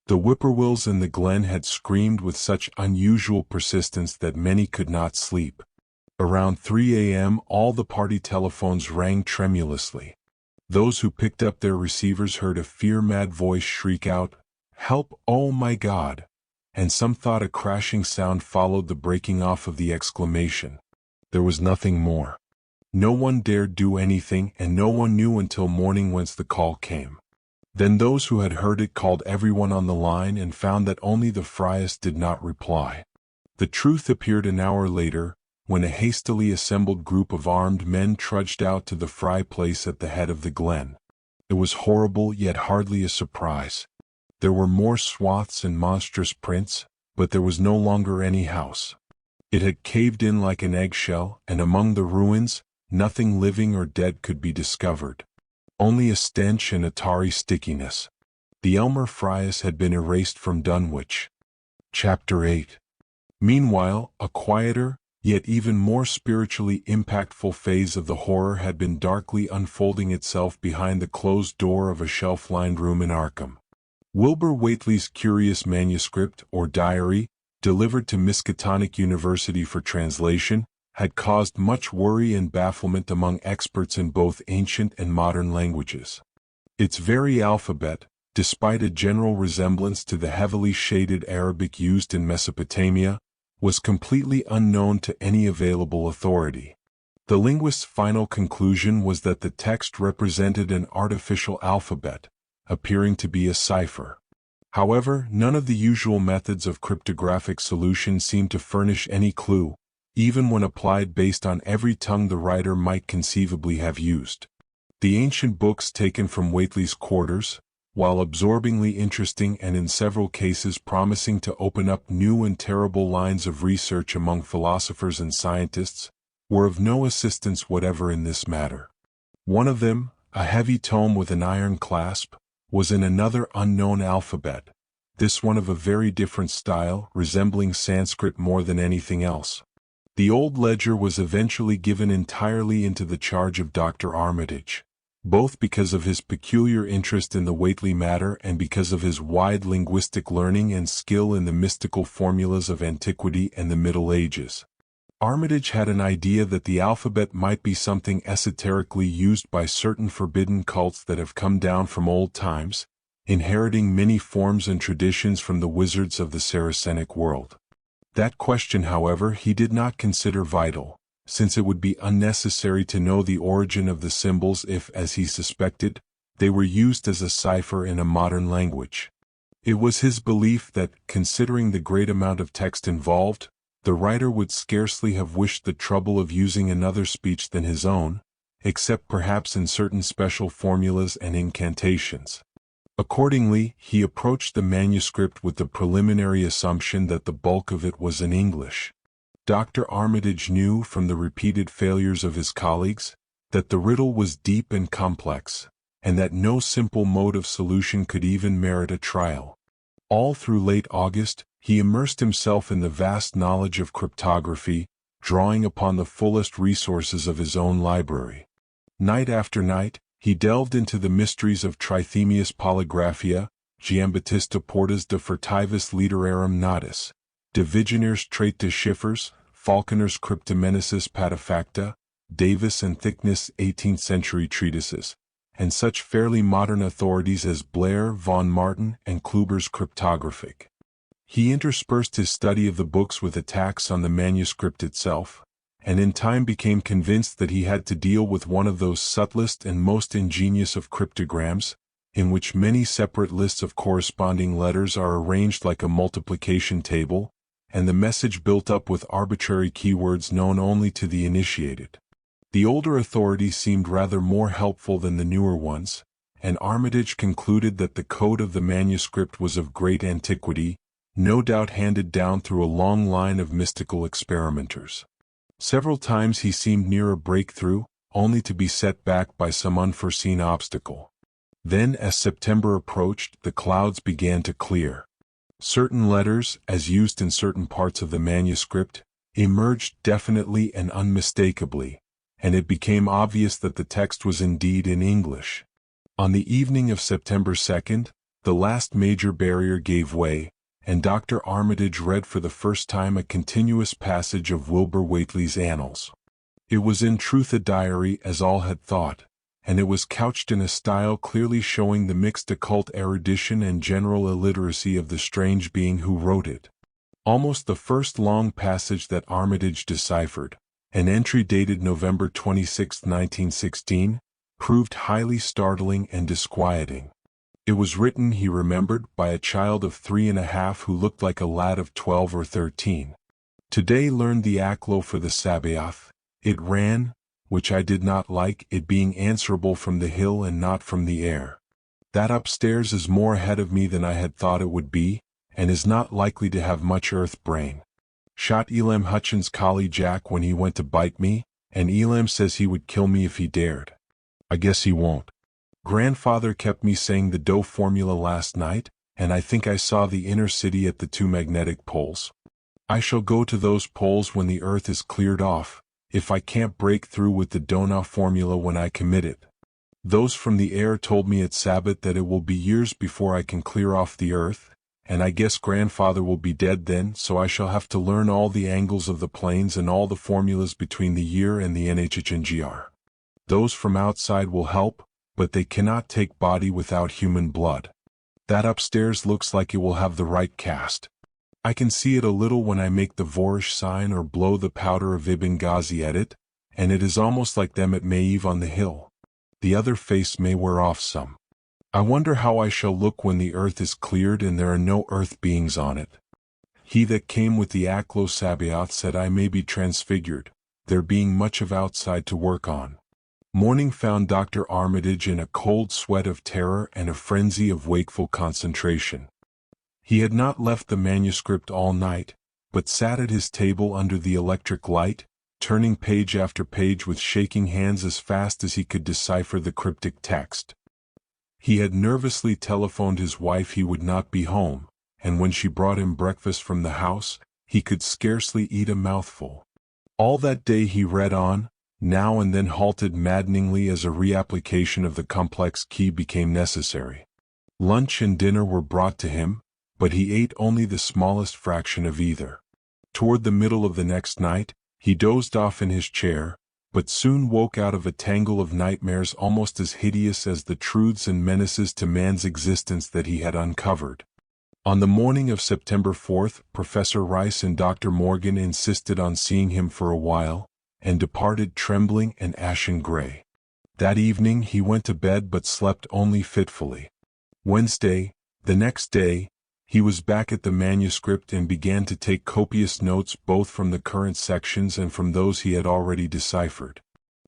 The whippoorwills in the glen had screamed with such unusual persistence that many could not sleep. Around 3 a.m. all the party telephones rang tremulously. Those who picked up their receivers heard a fear-mad voice shriek out, "Help, oh my God!" And some thought a crashing sound followed the breaking off of the exclamation. There was nothing more. No one dared do anything, and no one knew until morning whence the call came. Then those who had heard it called everyone on the line and found that only the Friars did not reply. The truth appeared an hour later, when a hastily assembled group of armed men trudged out to the Fry place at the head of the glen. It was horrible yet hardly a surprise. There were more swaths and monstrous prints, but there was no longer any house. It had caved in like an eggshell, and among the ruins, nothing living or dead could be discovered. Only a stench and a tarry stickiness. The Elmer Friars had been erased from Dunwich. Chapter 8. Meanwhile, a quieter, yet even more spiritually impactful phase of the horror had been darkly unfolding itself behind the closed door of a shelf-lined room in Arkham. Wilbur Whateley's curious manuscript, or diary, delivered to Miskatonic University for translation, had caused much worry and bafflement among experts in both ancient and modern languages. Its very alphabet, despite a general resemblance to the heavily shaded Arabic used in Mesopotamia, was completely unknown to any available authority. The linguist's final conclusion was that the text represented an artificial alphabet, appearing to be a cipher. However, none of the usual methods of cryptographic solution seemed to furnish any clue, even when applied based on every tongue the writer might conceivably have used. The ancient books taken from Whateley's quarters, while absorbingly interesting and in several cases promising to open up new and terrible lines of research among philosophers and scientists, were of no assistance whatever in this matter. One of them, a heavy tome with an iron clasp, was in another unknown alphabet, this one of a very different style, resembling Sanskrit more than anything else. The old ledger was eventually given entirely into the charge of Dr. Armitage, both because of his peculiar interest in the Whateley matter and because of his wide linguistic learning and skill in the mystical formulas of antiquity and the Middle Ages. Armitage had an idea that the alphabet might be something esoterically used by certain forbidden cults that have come down from old times, inheriting many forms and traditions from the wizards of the Saracenic world. That question, however, he did not consider vital, since it would be unnecessary to know the origin of the symbols if, as he suspected, they were used as a cipher in a modern language. It was his belief that, considering the great amount of text involved, the writer would scarcely have wished the trouble of using another speech than his own, except perhaps in certain special formulas and incantations. Accordingly, he approached the manuscript with the preliminary assumption that the bulk of it was in English. Dr. Armitage knew from the repeated failures of his colleagues that the riddle was deep and complex, and that no simple mode of solution could even merit a trial. All through late August, he immersed himself in the vast knowledge of cryptography, drawing upon the fullest resources of his own library. Night after night, he delved into the mysteries of Trithemius Polygraphia, Giambattista Porta's De Furtivus Literarum Natus, De Vigenier's Trait de Chiffres, Falconer's Cryptomenesis Patefacta, Davis and Thickness 18th-century treatises, and such fairly modern authorities as Blair, Von Martin, and Kluber's cryptographic. He interspersed his study of the books with attacks on the manuscript itself, and in time became convinced that he had to deal with one of those subtlest and most ingenious of cryptograms, in which many separate lists of corresponding letters are arranged like a multiplication table, and the message built up with arbitrary keywords known only to the initiated. The older authorities seemed rather more helpful than the newer ones, and Armitage concluded that the code of the manuscript was of great antiquity, no doubt handed down through a long line of mystical experimenters. Several times he seemed near a breakthrough, only to be set back by some unforeseen obstacle. Then, as September approached, the clouds began to clear. Certain letters, as used in certain parts of the manuscript, emerged definitely and unmistakably, and it became obvious that the text was indeed in English. On the evening of September 2nd, the last major barrier gave way, and Dr. Armitage read for the first time a continuous passage of Wilbur Whateley's Annals. It was in truth a diary, as all had thought, and it was couched in a style clearly showing the mixed occult erudition and general illiteracy of the strange being who wrote it. Almost the first long passage that Armitage deciphered, an entry dated November 26, 1916, proved highly startling and disquieting. It was written, he remembered, by a child of 3.5 who looked like a lad of 12 or 13. Today learned the Aklo for the Sabaoth. It ran, which I did not like, it being answerable from the hill and not from the air. That upstairs is more ahead of me than I had thought it would be, and is not likely to have much earth brain. Shot Elam Hutchins' collie Jack when he went to bite me, and Elam says he would kill me if he dared. I guess he won't. Grandfather kept me saying the dough formula last night, and I think I saw the inner city at the 2 magnetic poles. I shall go to those poles when the earth is cleared off, if I can't break through with the Dona formula when I commit it. Those from the air told me at Sabbath that it will be years before I can clear off the earth, and I guess grandfather will be dead then, so I shall have to learn all the angles of the planes and all the formulas between the year and the NHHNGR. Those from outside will help, but they cannot take body without human blood. That upstairs looks like it will have the right cast. I can see it a little when I make the Vorish sign or blow the powder of Ibn Ghazi at it, and it is almost like them at Maeve on the hill. The other face may wear off some. I wonder how I shall look when the earth is cleared and there are no earth beings on it. He that came with the Aklo Sabaoth said I may be transfigured, there being much of outside to work on. Morning found Dr. Armitage in a cold sweat of terror and a frenzy of wakeful concentration. He had not left the manuscript all night, but sat at his table under the electric light, turning page after page with shaking hands as fast as he could decipher the cryptic text. He had nervously telephoned his wife he would not be home, and when she brought him breakfast from the house, he could scarcely eat a mouthful. All that day he read on, now and then halted maddeningly as a reapplication of the complex key became necessary. Lunch and dinner were brought to him, but he ate only the smallest fraction of either. Toward the middle of the next night, he dozed off in his chair, but soon woke out of a tangle of nightmares almost as hideous as the truths and menaces to man's existence that he had uncovered. On the morning of September 4th, Professor Rice and Dr. Morgan insisted on seeing him for a while, and departed trembling and ashen gray. That evening he went to bed but slept only fitfully. Wednesday, the next day, he was back at the manuscript and began to take copious notes both from the current sections and from those he had already deciphered.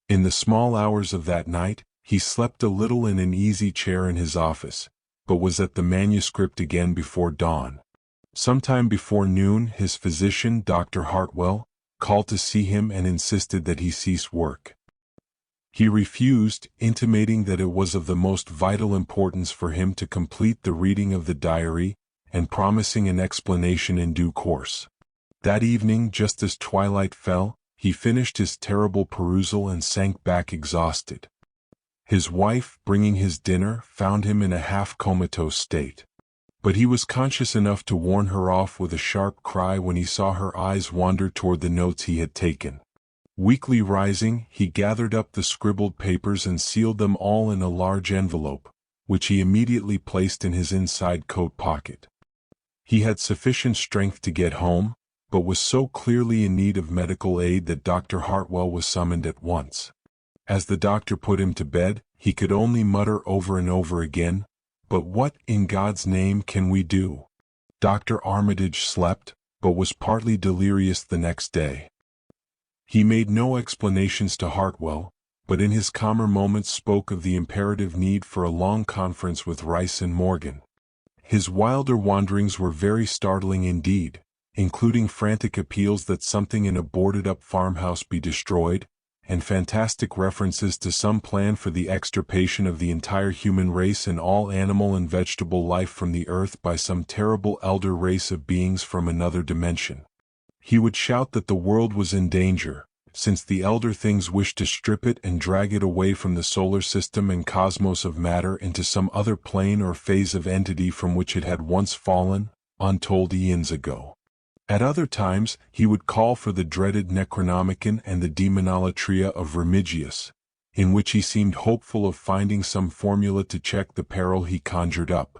In the small hours of that night, he slept a little in an easy chair in his office, but was at the manuscript again before dawn. Sometime before noon, his physician, Dr. Hartwell, called to see him and insisted that he cease work. He refused, intimating that it was of the most vital importance for him to complete the reading of the diary, and promising an explanation in due course. That evening, just as twilight fell, he finished his terrible perusal and sank back exhausted. His wife, bringing his dinner, found him in a half-comatose state. But he was conscious enough to warn her off with a sharp cry when he saw her eyes wander toward the notes he had taken. Weakly rising, he gathered up the scribbled papers and sealed them all in a large envelope, which he immediately placed in his inside coat pocket. He had sufficient strength to get home, but was so clearly in need of medical aid that Dr. Hartwell was summoned at once. As the doctor put him to bed, he could only mutter over and over again, "But what, in God's name, can we do?" Dr. Armitage slept, but was partly delirious the next day. He made no explanations to Hartwell, but in his calmer moments spoke of the imperative need for a long conference with Rice and Morgan. His wilder wanderings were very startling indeed, including frantic appeals that something in a boarded-up farmhouse be destroyed, and fantastic references to some plan for the extirpation of the entire human race and all animal and vegetable life from the earth by some terrible elder race of beings from another dimension. He would shout that the world was in danger, since the elder things wished to strip it and drag it away from the solar system and cosmos of matter into some other plane or phase of entity from which it had once fallen, untold eons ago. At other times, he would call for the dreaded Necronomicon and the demonolatria of Remigius, in which he seemed hopeful of finding some formula to check the peril he conjured up.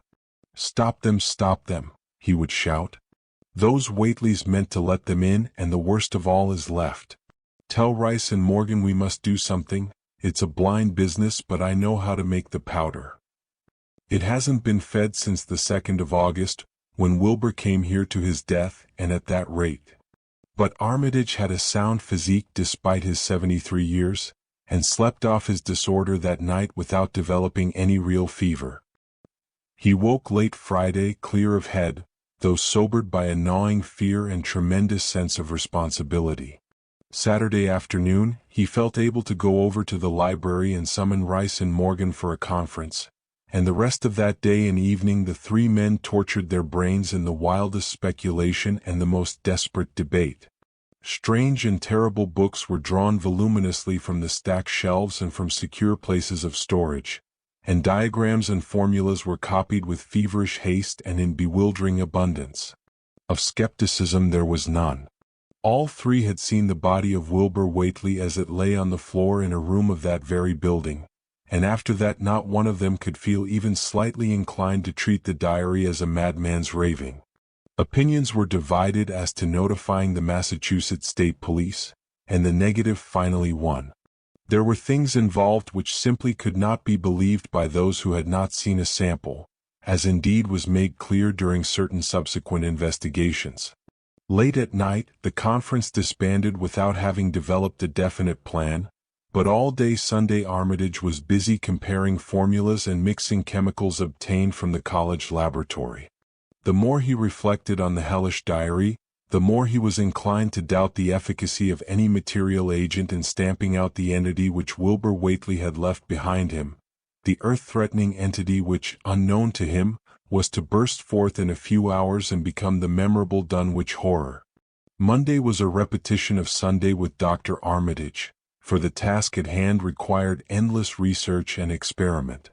Stop them, he would shout. Those Whateleys meant to let them in, and the worst of all is left. Tell Rice and Morgan we must do something. It's a blind business, but I know how to make the powder. It hasn't been fed since the 2nd of August, when Wilbur came here to his death, and at that rate. But Armitage had a sound physique despite his 73 years, and slept off his disorder that night without developing any real fever. He woke late Friday clear of head, though sobered by a gnawing fear and tremendous sense of responsibility. Saturday afternoon, he felt able to go over to the library and summon Rice and Morgan for a conference, and the rest of that day and evening the three men tortured their brains in the wildest speculation and the most desperate debate. Strange and terrible books were drawn voluminously from the stacked shelves and from secure places of storage, and diagrams and formulas were copied with feverish haste and in bewildering abundance. Of skepticism there was none. All three had seen the body of Wilbur Whateley as it lay on the floor in a room of that very building, and after that not one of them could feel even slightly inclined to treat the diary as a madman's raving. Opinions were divided as to notifying the Massachusetts State Police, and the negative finally won. There were things involved which simply could not be believed by those who had not seen a sample, as indeed was made clear during certain subsequent investigations. Late at night, the conference disbanded without having developed a definite plan, but all day Sunday Armitage was busy comparing formulas and mixing chemicals obtained from the college laboratory. The more he reflected on the hellish diary, the more he was inclined to doubt the efficacy of any material agent in stamping out the entity which Wilbur Whateley had left behind him, the earth-threatening entity which, unknown to him, was to burst forth in a few hours and become the memorable Dunwich Horror. Monday was a repetition of Sunday with Dr. Armitage, for the task at hand required endless research and experiment.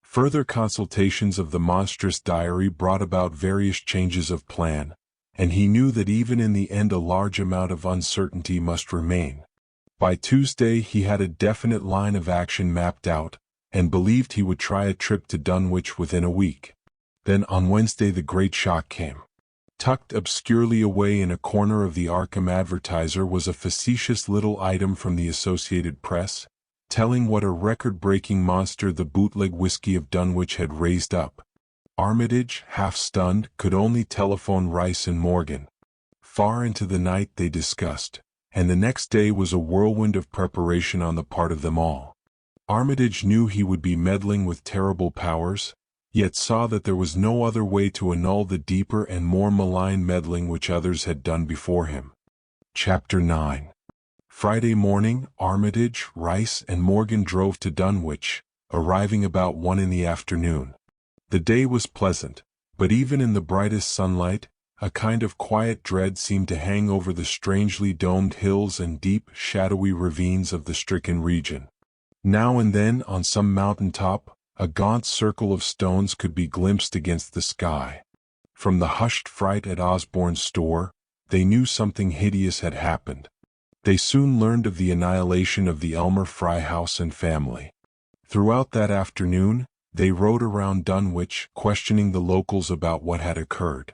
Further consultations of the monstrous diary brought about various changes of plan, and he knew that even in the end a large amount of uncertainty must remain. By Tuesday he had a definite line of action mapped out, and believed he would try a trip to Dunwich within a week. Then on Wednesday the great shock came. Tucked obscurely away in a corner of the Arkham Advertiser was a facetious little item from the Associated Press, telling what a record-breaking monster the bootleg whiskey of Dunwich had raised up. Armitage, half stunned, could only telephone Rice and Morgan. Far into the night they discussed, and the next day was a whirlwind of preparation on the part of them all. Armitage knew he would be meddling with terrible powers, yet saw that there was no other way to annul the deeper and more malign meddling which others had done before him. Chapter 9. Friday morning, Armitage, Rice, and Morgan drove to Dunwich, arriving about 1 in the afternoon. The day was pleasant, but even in the brightest sunlight, a kind of quiet dread seemed to hang over the strangely domed hills and deep, shadowy ravines of the stricken region. Now and then, on some mountain top, a gaunt circle of stones could be glimpsed against the sky. From the hushed fright at Osborne's store, they knew something hideous had happened. They soon learned of the annihilation of the Elmer Fry house and family. Throughout that afternoon, they rode around Dunwich, questioning the locals about what had occurred.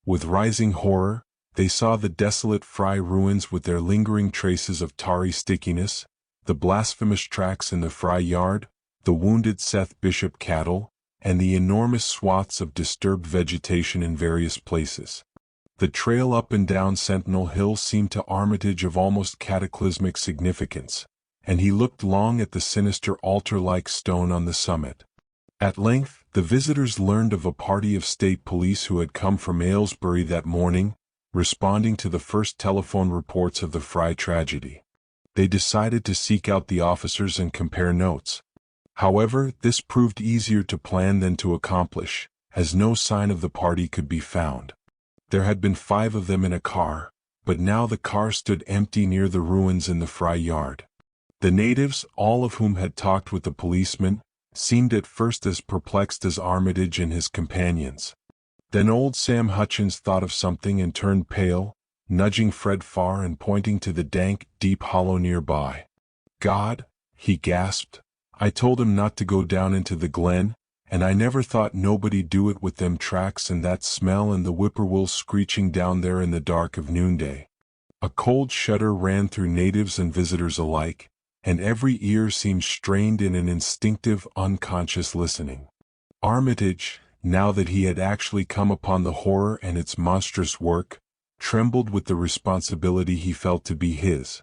With rising horror, they saw the desolate Fry ruins with their lingering traces of tarry stickiness, the blasphemous tracks in the Fry yard, the wounded Seth Bishop cattle, and the enormous swaths of disturbed vegetation in various places. The trail up and down Sentinel Hill seemed to Armitage of almost cataclysmic significance, and he looked long at the sinister altar-like stone on the summit. At length, the visitors learned of a party of state police who had come from Aylesbury that morning, responding to the first telephone reports of the Fry tragedy. They decided to seek out the officers and compare notes. However, this proved easier to plan than to accomplish, as no sign of the party could be found. There had been 5 of them in a car, but now the car stood empty near the ruins in the Fry yard. The natives, all of whom had talked with the policeman, seemed at first as perplexed as Armitage and his companions. Then old Sam Hutchins thought of something and turned pale, nudging Fred Farr and pointing to the dank, deep hollow nearby. "God," he gasped, "I told him not to go down into the glen, and I never thought nobody'd do it with them tracks and that smell and the whippoorwills screeching down there in the dark of noonday." A cold shudder ran through natives and visitors alike, and every ear seemed strained in an instinctive, unconscious listening. Armitage, now that he had actually come upon the horror and its monstrous work, trembled with the responsibility he felt to be his.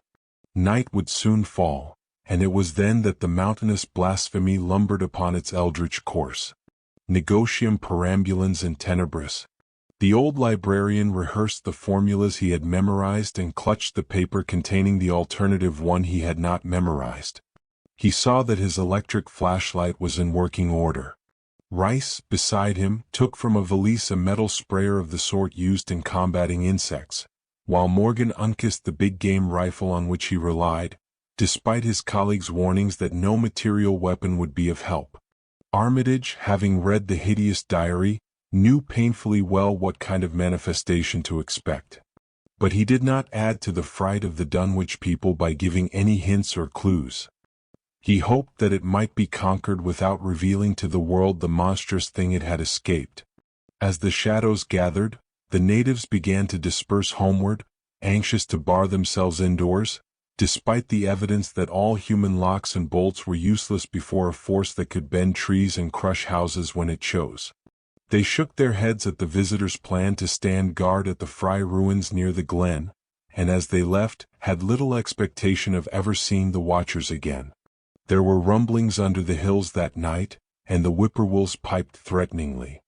Night would soon fall, and it was then that the mountainous blasphemy lumbered upon its eldritch course. Negotium perambulans in tenebris. The old librarian rehearsed the formulas he had memorized and clutched the paper containing the alternative one he had not memorized. He saw that his electric flashlight was in working order. Rice, beside him, took from a valise a metal sprayer of the sort used in combating insects, while Morgan unkissed the big game rifle on which he relied, despite his colleagues' warnings that no material weapon would be of help. Armitage, having read the hideous diary, knew painfully well what kind of manifestation to expect. But he did not add to the fright of the Dunwich people by giving any hints or clues. He hoped that it might be conquered without revealing to the world the monstrous thing it had escaped. As the shadows gathered, the natives began to disperse homeward, anxious to bar themselves indoors, despite the evidence that all human locks and bolts were useless before a force that could bend trees and crush houses when it chose. They shook their heads at the visitors' plan to stand guard at the Fry ruins near the glen, and as they left, had little expectation of ever seeing the watchers again. There were rumblings under the hills that night, and the whippoorwills piped threateningly.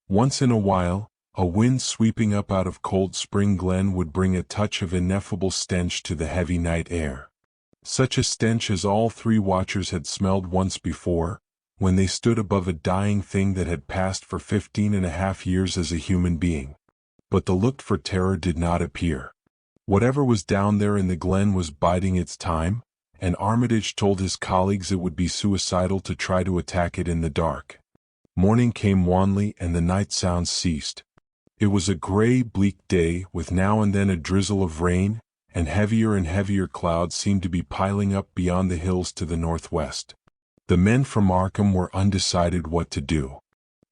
Once in a while, a wind sweeping up out of Cold Spring Glen would bring a touch of ineffable stench to the heavy night air. Such a stench as all 3 watchers had smelled once before, when they stood above a dying thing that had passed for 15.5 years as a human being. But the looked-for terror did not appear. Whatever was down there in the glen was biding its time, and Armitage told his colleagues it would be suicidal to try to attack it in the dark. Morning came wanly and the night sounds ceased. It was a gray, bleak day, with now and then a drizzle of rain, and heavier clouds seemed to be piling up beyond the hills to the northwest. The men from Arkham were undecided what to do.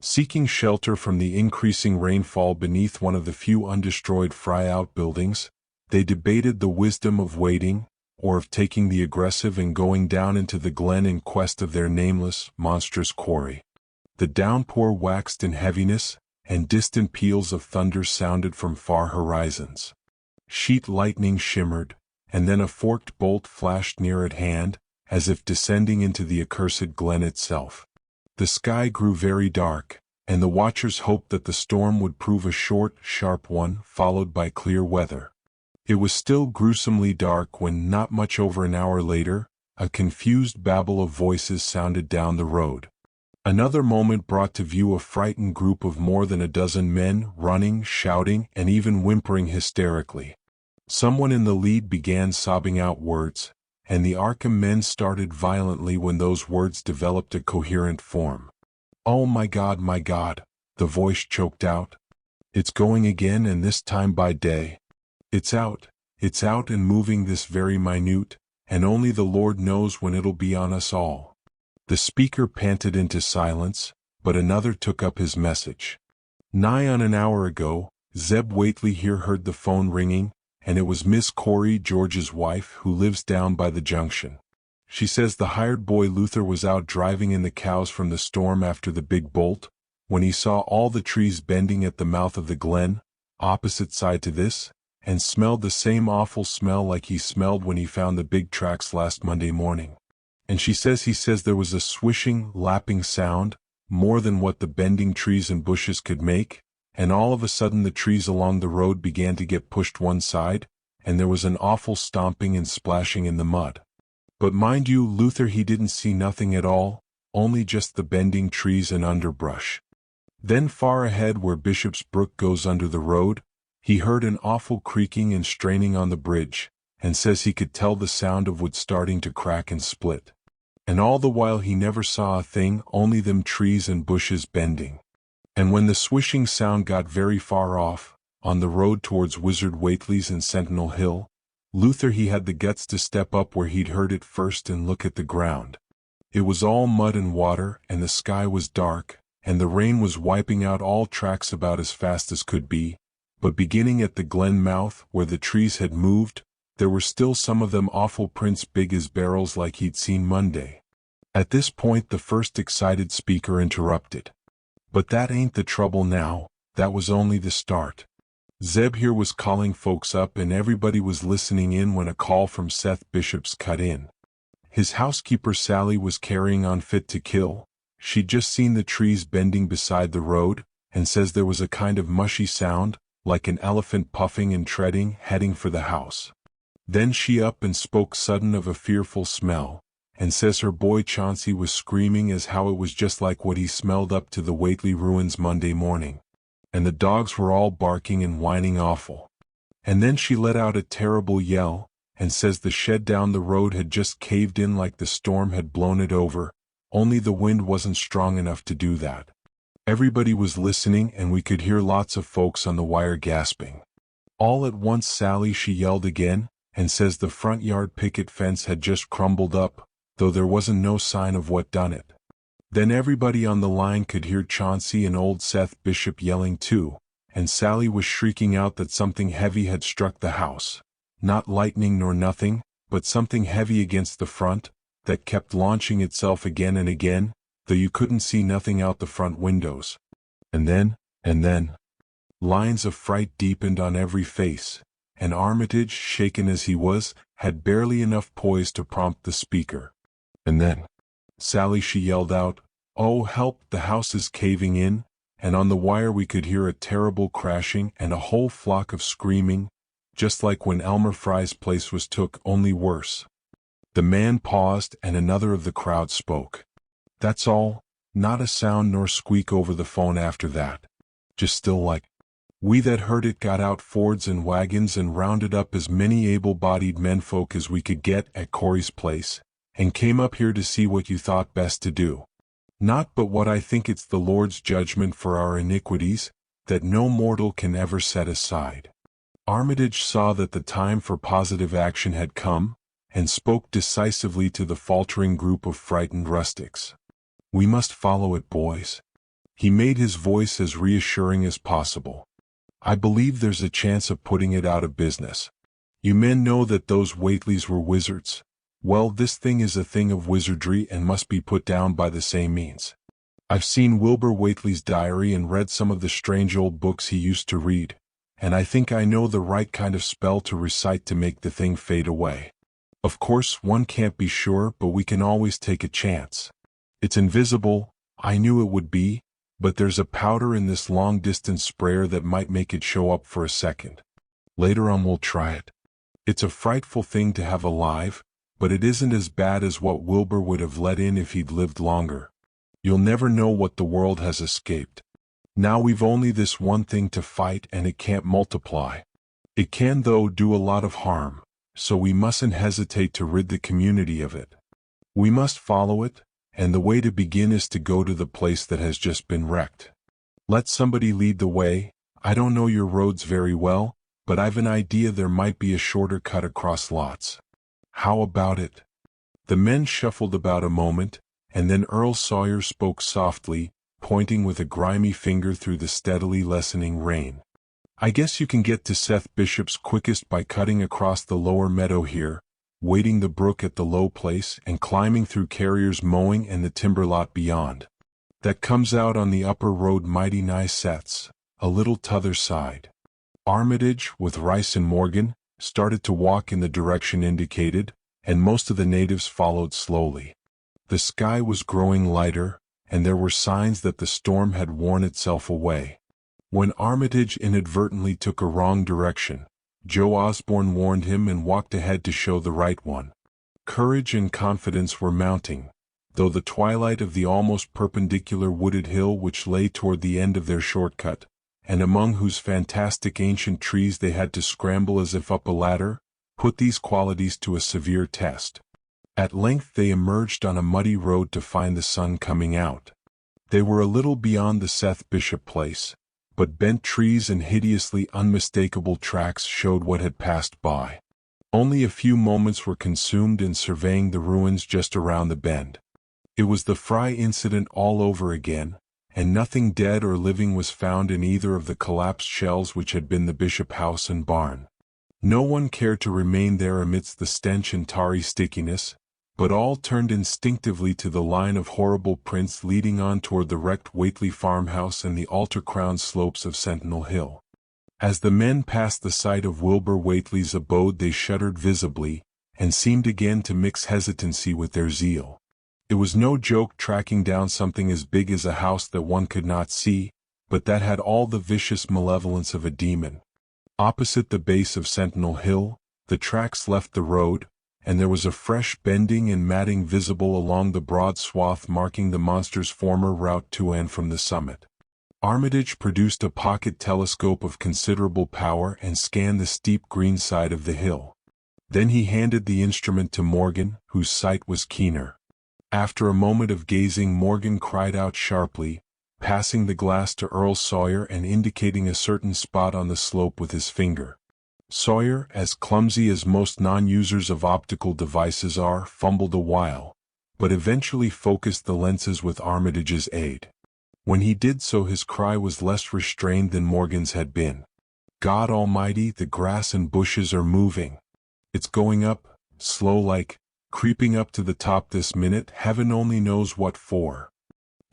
Seeking shelter from the increasing rainfall beneath one of the few undestroyed Fry outbuildings, they debated the wisdom of waiting, or of taking the aggressive and going down into the glen in quest of their nameless, monstrous quarry. The downpour waxed in heaviness, and distant peals of thunder sounded from far horizons. Sheet lightning shimmered, and then a forked bolt flashed near at hand, as if descending into the accursed glen itself. The sky grew very dark, and the watchers hoped that the storm would prove a short, sharp one, followed by clear weather. It was still gruesomely dark when, not much over an hour later, a confused babble of voices sounded down the road. Another moment brought to view a frightened group of more than a dozen men, running, shouting, and even whimpering hysterically. Someone in the lead began sobbing out words, and the Arkham men started violently when those words developed a coherent form. "Oh my God, the voice choked out. "It's going again, and this time by day. It's out, It's out and moving this very minute, and only the Lord knows when it'll be on us all." The speaker panted into silence, but another took up his message. "Nigh on an hour ago, Zeb Whateley here heard the phone ringing, and it was Miss Corey, George's wife, who lives down by the junction. She says the hired boy Luther was out driving in the cows from the storm after the big bolt, when he saw all the trees bending at the mouth of the glen, opposite side to this, and smelled the same awful smell like he smelled when he found the big tracks last Monday morning. And he says there was a swishing, lapping sound, more than what the bending trees and bushes could make, and all of a sudden the trees along the road began to get pushed one side, and there was an awful stomping and splashing in the mud. But mind you, Luther, he didn't see nothing at all, only just the bending trees and underbrush. Then far ahead where Bishop's Brook goes under the road, he heard an awful creaking and straining on the bridge, and says he could tell the sound of wood starting to crack and split. And all the while he never saw a thing, only them trees and bushes bending. And when the swishing sound got very far off, on the road towards Wizard Whateley's and Sentinel Hill, Luther he had the guts to step up where he'd heard it first and look at the ground. It was all mud and water, and the sky was dark, and the rain was wiping out all tracks about as fast as could be, but beginning at the glen mouth where the trees had moved, there were still some of them awful prints big as barrels like he'd seen Monday. At this point the first excited speaker interrupted. "But that ain't the trouble now, that was only the start. Zeb here was calling folks up and everybody was listening in when a call from Seth Bishop's cut in. His housekeeper Sally was carrying on fit to kill. She'd just seen the trees bending beside the road, and says there was a kind of mushy sound, like an elephant puffing and treading, heading for the house. Then she up and spoke sudden of a fearful smell, and says her boy Chauncey was screaming as how it was just like what he smelled up to the Whateley ruins Monday morning. And the dogs were all barking and whining awful. And then she let out a terrible yell, and says the shed down the road had just caved in like the storm had blown it over, only the wind wasn't strong enough to do that. Everybody was listening and we could hear lots of folks on the wire gasping. All at once Sally she yelled again, and says the front yard picket fence had just crumbled up, though there wasn't no sign of what done it. Then everybody on the line could hear Chauncey and old Seth Bishop yelling too, and Sally was shrieking out that something heavy had struck the house. Not lightning nor nothing, but something heavy against the front, that kept launching itself again and again, though you couldn't see nothing out the front windows. And then, lines of fright deepened on every face, and Armitage, shaken as he was, had barely enough poise to prompt the speaker. And then, Sally she yelled out, "Oh help, the house is caving in," and on the wire we could hear a terrible crashing and a whole flock of screaming, just like when Elmer Fry's place was took, only worse. The man paused and another of the crowd spoke. "That's all, not a sound nor squeak over the phone after that. Just still like. We that heard it got out Fords and wagons and rounded up as many able-bodied menfolk as we could get at Corey's place, and came up here to see what you thought best to do. Not but what I think it's the Lord's judgment for our iniquities, that no mortal can ever set aside." Armitage saw that the time for positive action had come, and spoke decisively to the faltering group of frightened rustics. "We must follow it, boys." He made his voice as reassuring as possible. "I believe there's a chance of putting it out of business. You men know that those Whateleys were wizards. Well, this thing is a thing of wizardry and must be put down by the same means. I've seen Wilbur Whateley's diary and read some of the strange old books he used to read, and I think I know the right kind of spell to recite to make the thing fade away. Of course, one can't be sure, but we can always take a chance. It's invisible, I knew it would be, but there's a powder in this long-distance sprayer that might make it show up for a second. Later on we'll try it. It's a frightful thing to have alive, but it isn't as bad as what Wilbur would have let in if he'd lived longer. You'll never know what the world has escaped. Now we've only this one thing to fight and it can't multiply. It can, though, do a lot of harm, so we mustn't hesitate to rid the community of it. We must follow it, and the way to begin is to go to the place that has just been wrecked. Let somebody lead the way. I don't know your roads very well, but I've an idea there might be a shorter cut across lots. How about it? The men shuffled about a moment, and then Earl Sawyer spoke softly, pointing with a grimy finger through the steadily lessening rain. I guess you can get to Seth Bishop's quickest by cutting across the lower meadow here, wading the brook at the low place and climbing through Carrier's mowing and the timber lot beyond. That comes out on the upper road mighty nigh Seth's, a little t'other side. Armitage, with Rice and Morgan, started to walk in the direction indicated, and most of the natives followed slowly. The sky was growing lighter, and there were signs that the storm had worn itself away. When Armitage inadvertently took a wrong direction, Joe Osborne warned him and walked ahead to show the right one. Courage and confidence were mounting, though the twilight of the almost perpendicular wooded hill which lay toward the end of their shortcut, and among whose fantastic ancient trees they had to scramble as if up a ladder, put these qualities to a severe test. At length they emerged on a muddy road to find the sun coming out. They were a little beyond the Seth Bishop place, but bent trees and hideously unmistakable tracks showed what had passed by. Only a few moments were consumed in surveying the ruins just around the bend. It was the Fry incident all over again, and nothing dead or living was found in either of the collapsed shells which had been the Bishop house and barn. No one cared to remain there amidst the stench and tarry stickiness, but all turned instinctively to the line of horrible prints leading on toward the wrecked Whateley farmhouse and the altar-crowned slopes of Sentinel Hill. As the men passed the site of Wilbur Whateley's abode they shuddered visibly, and seemed again to mix hesitancy with their zeal. It was no joke tracking down something as big as a house that one could not see, but that had all the vicious malevolence of a demon. Opposite the base of Sentinel Hill, the tracks left the road, and there was a fresh bending and matting visible along the broad swath marking the monster's former route to and from the summit. Armitage produced a pocket telescope of considerable power and scanned the steep green side of the hill. Then he handed the instrument to Morgan, whose sight was keener. After a moment of gazing, Morgan cried out sharply, passing the glass to Earl Sawyer and indicating a certain spot on the slope with his finger. Sawyer, as clumsy as most non-users of optical devices are, fumbled a while, but eventually focused the lenses with Armitage's aid. When he did so his cry was less restrained than Morgan's had been. God Almighty, the grass and bushes are moving. It's going up, slow like, creeping up to the top this minute, heaven only knows what for.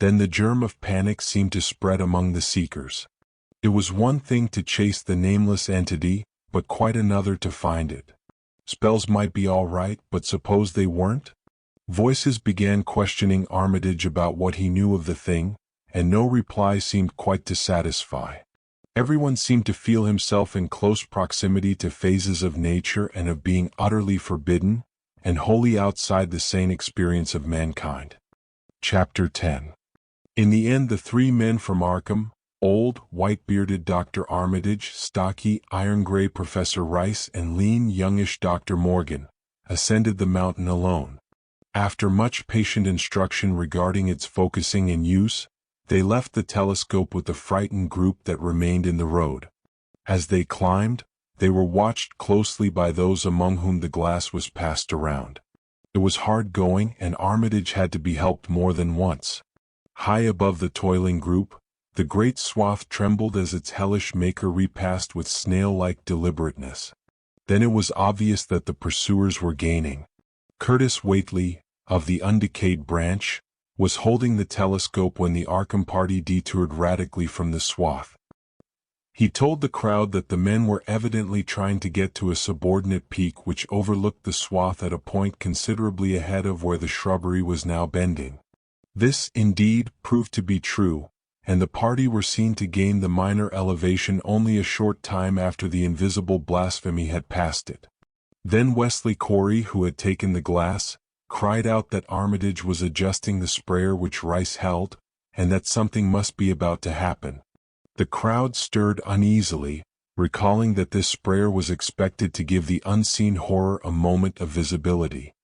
Then the germ of panic seemed to spread among the seekers. It was one thing to chase the nameless entity, but quite another to find it. Spells might be all right, but suppose they weren't? Voices began questioning Armitage about what he knew of the thing, and no reply seemed quite to satisfy. Everyone seemed to feel himself in close proximity to phases of nature and of being utterly forbidden, and wholly outside the sane experience of mankind. Chapter 10. In the end the three men from Arkham, old, white-bearded Dr. Armitage, stocky, iron-gray Professor Rice and lean, youngish Dr. Morgan, ascended the mountain alone. After much patient instruction regarding its focusing and use, they left the telescope with the frightened group that remained in the road. As they climbed, they were watched closely by those among whom the glass was passed around. It was hard going, and Armitage had to be helped more than once. High above the toiling group, the great swath trembled as its hellish maker repassed with snail-like deliberateness. Then it was obvious that the pursuers were gaining. Curtis Whateley, of the undecayed branch, was holding the telescope when the Arkham party detoured radically from the swath. He told the crowd that the men were evidently trying to get to a subordinate peak which overlooked the swath at a point considerably ahead of where the shrubbery was now bending. This, indeed, proved to be true, and the party were seen to gain the minor elevation only a short time after the invisible blasphemy had passed it. Then Wesley Corey, who had taken the glass, cried out that Armitage was adjusting the sprayer which Rice held, and that something must be about to happen. The crowd stirred uneasily, recalling that this sprayer was expected to give the unseen horror a moment of visibility.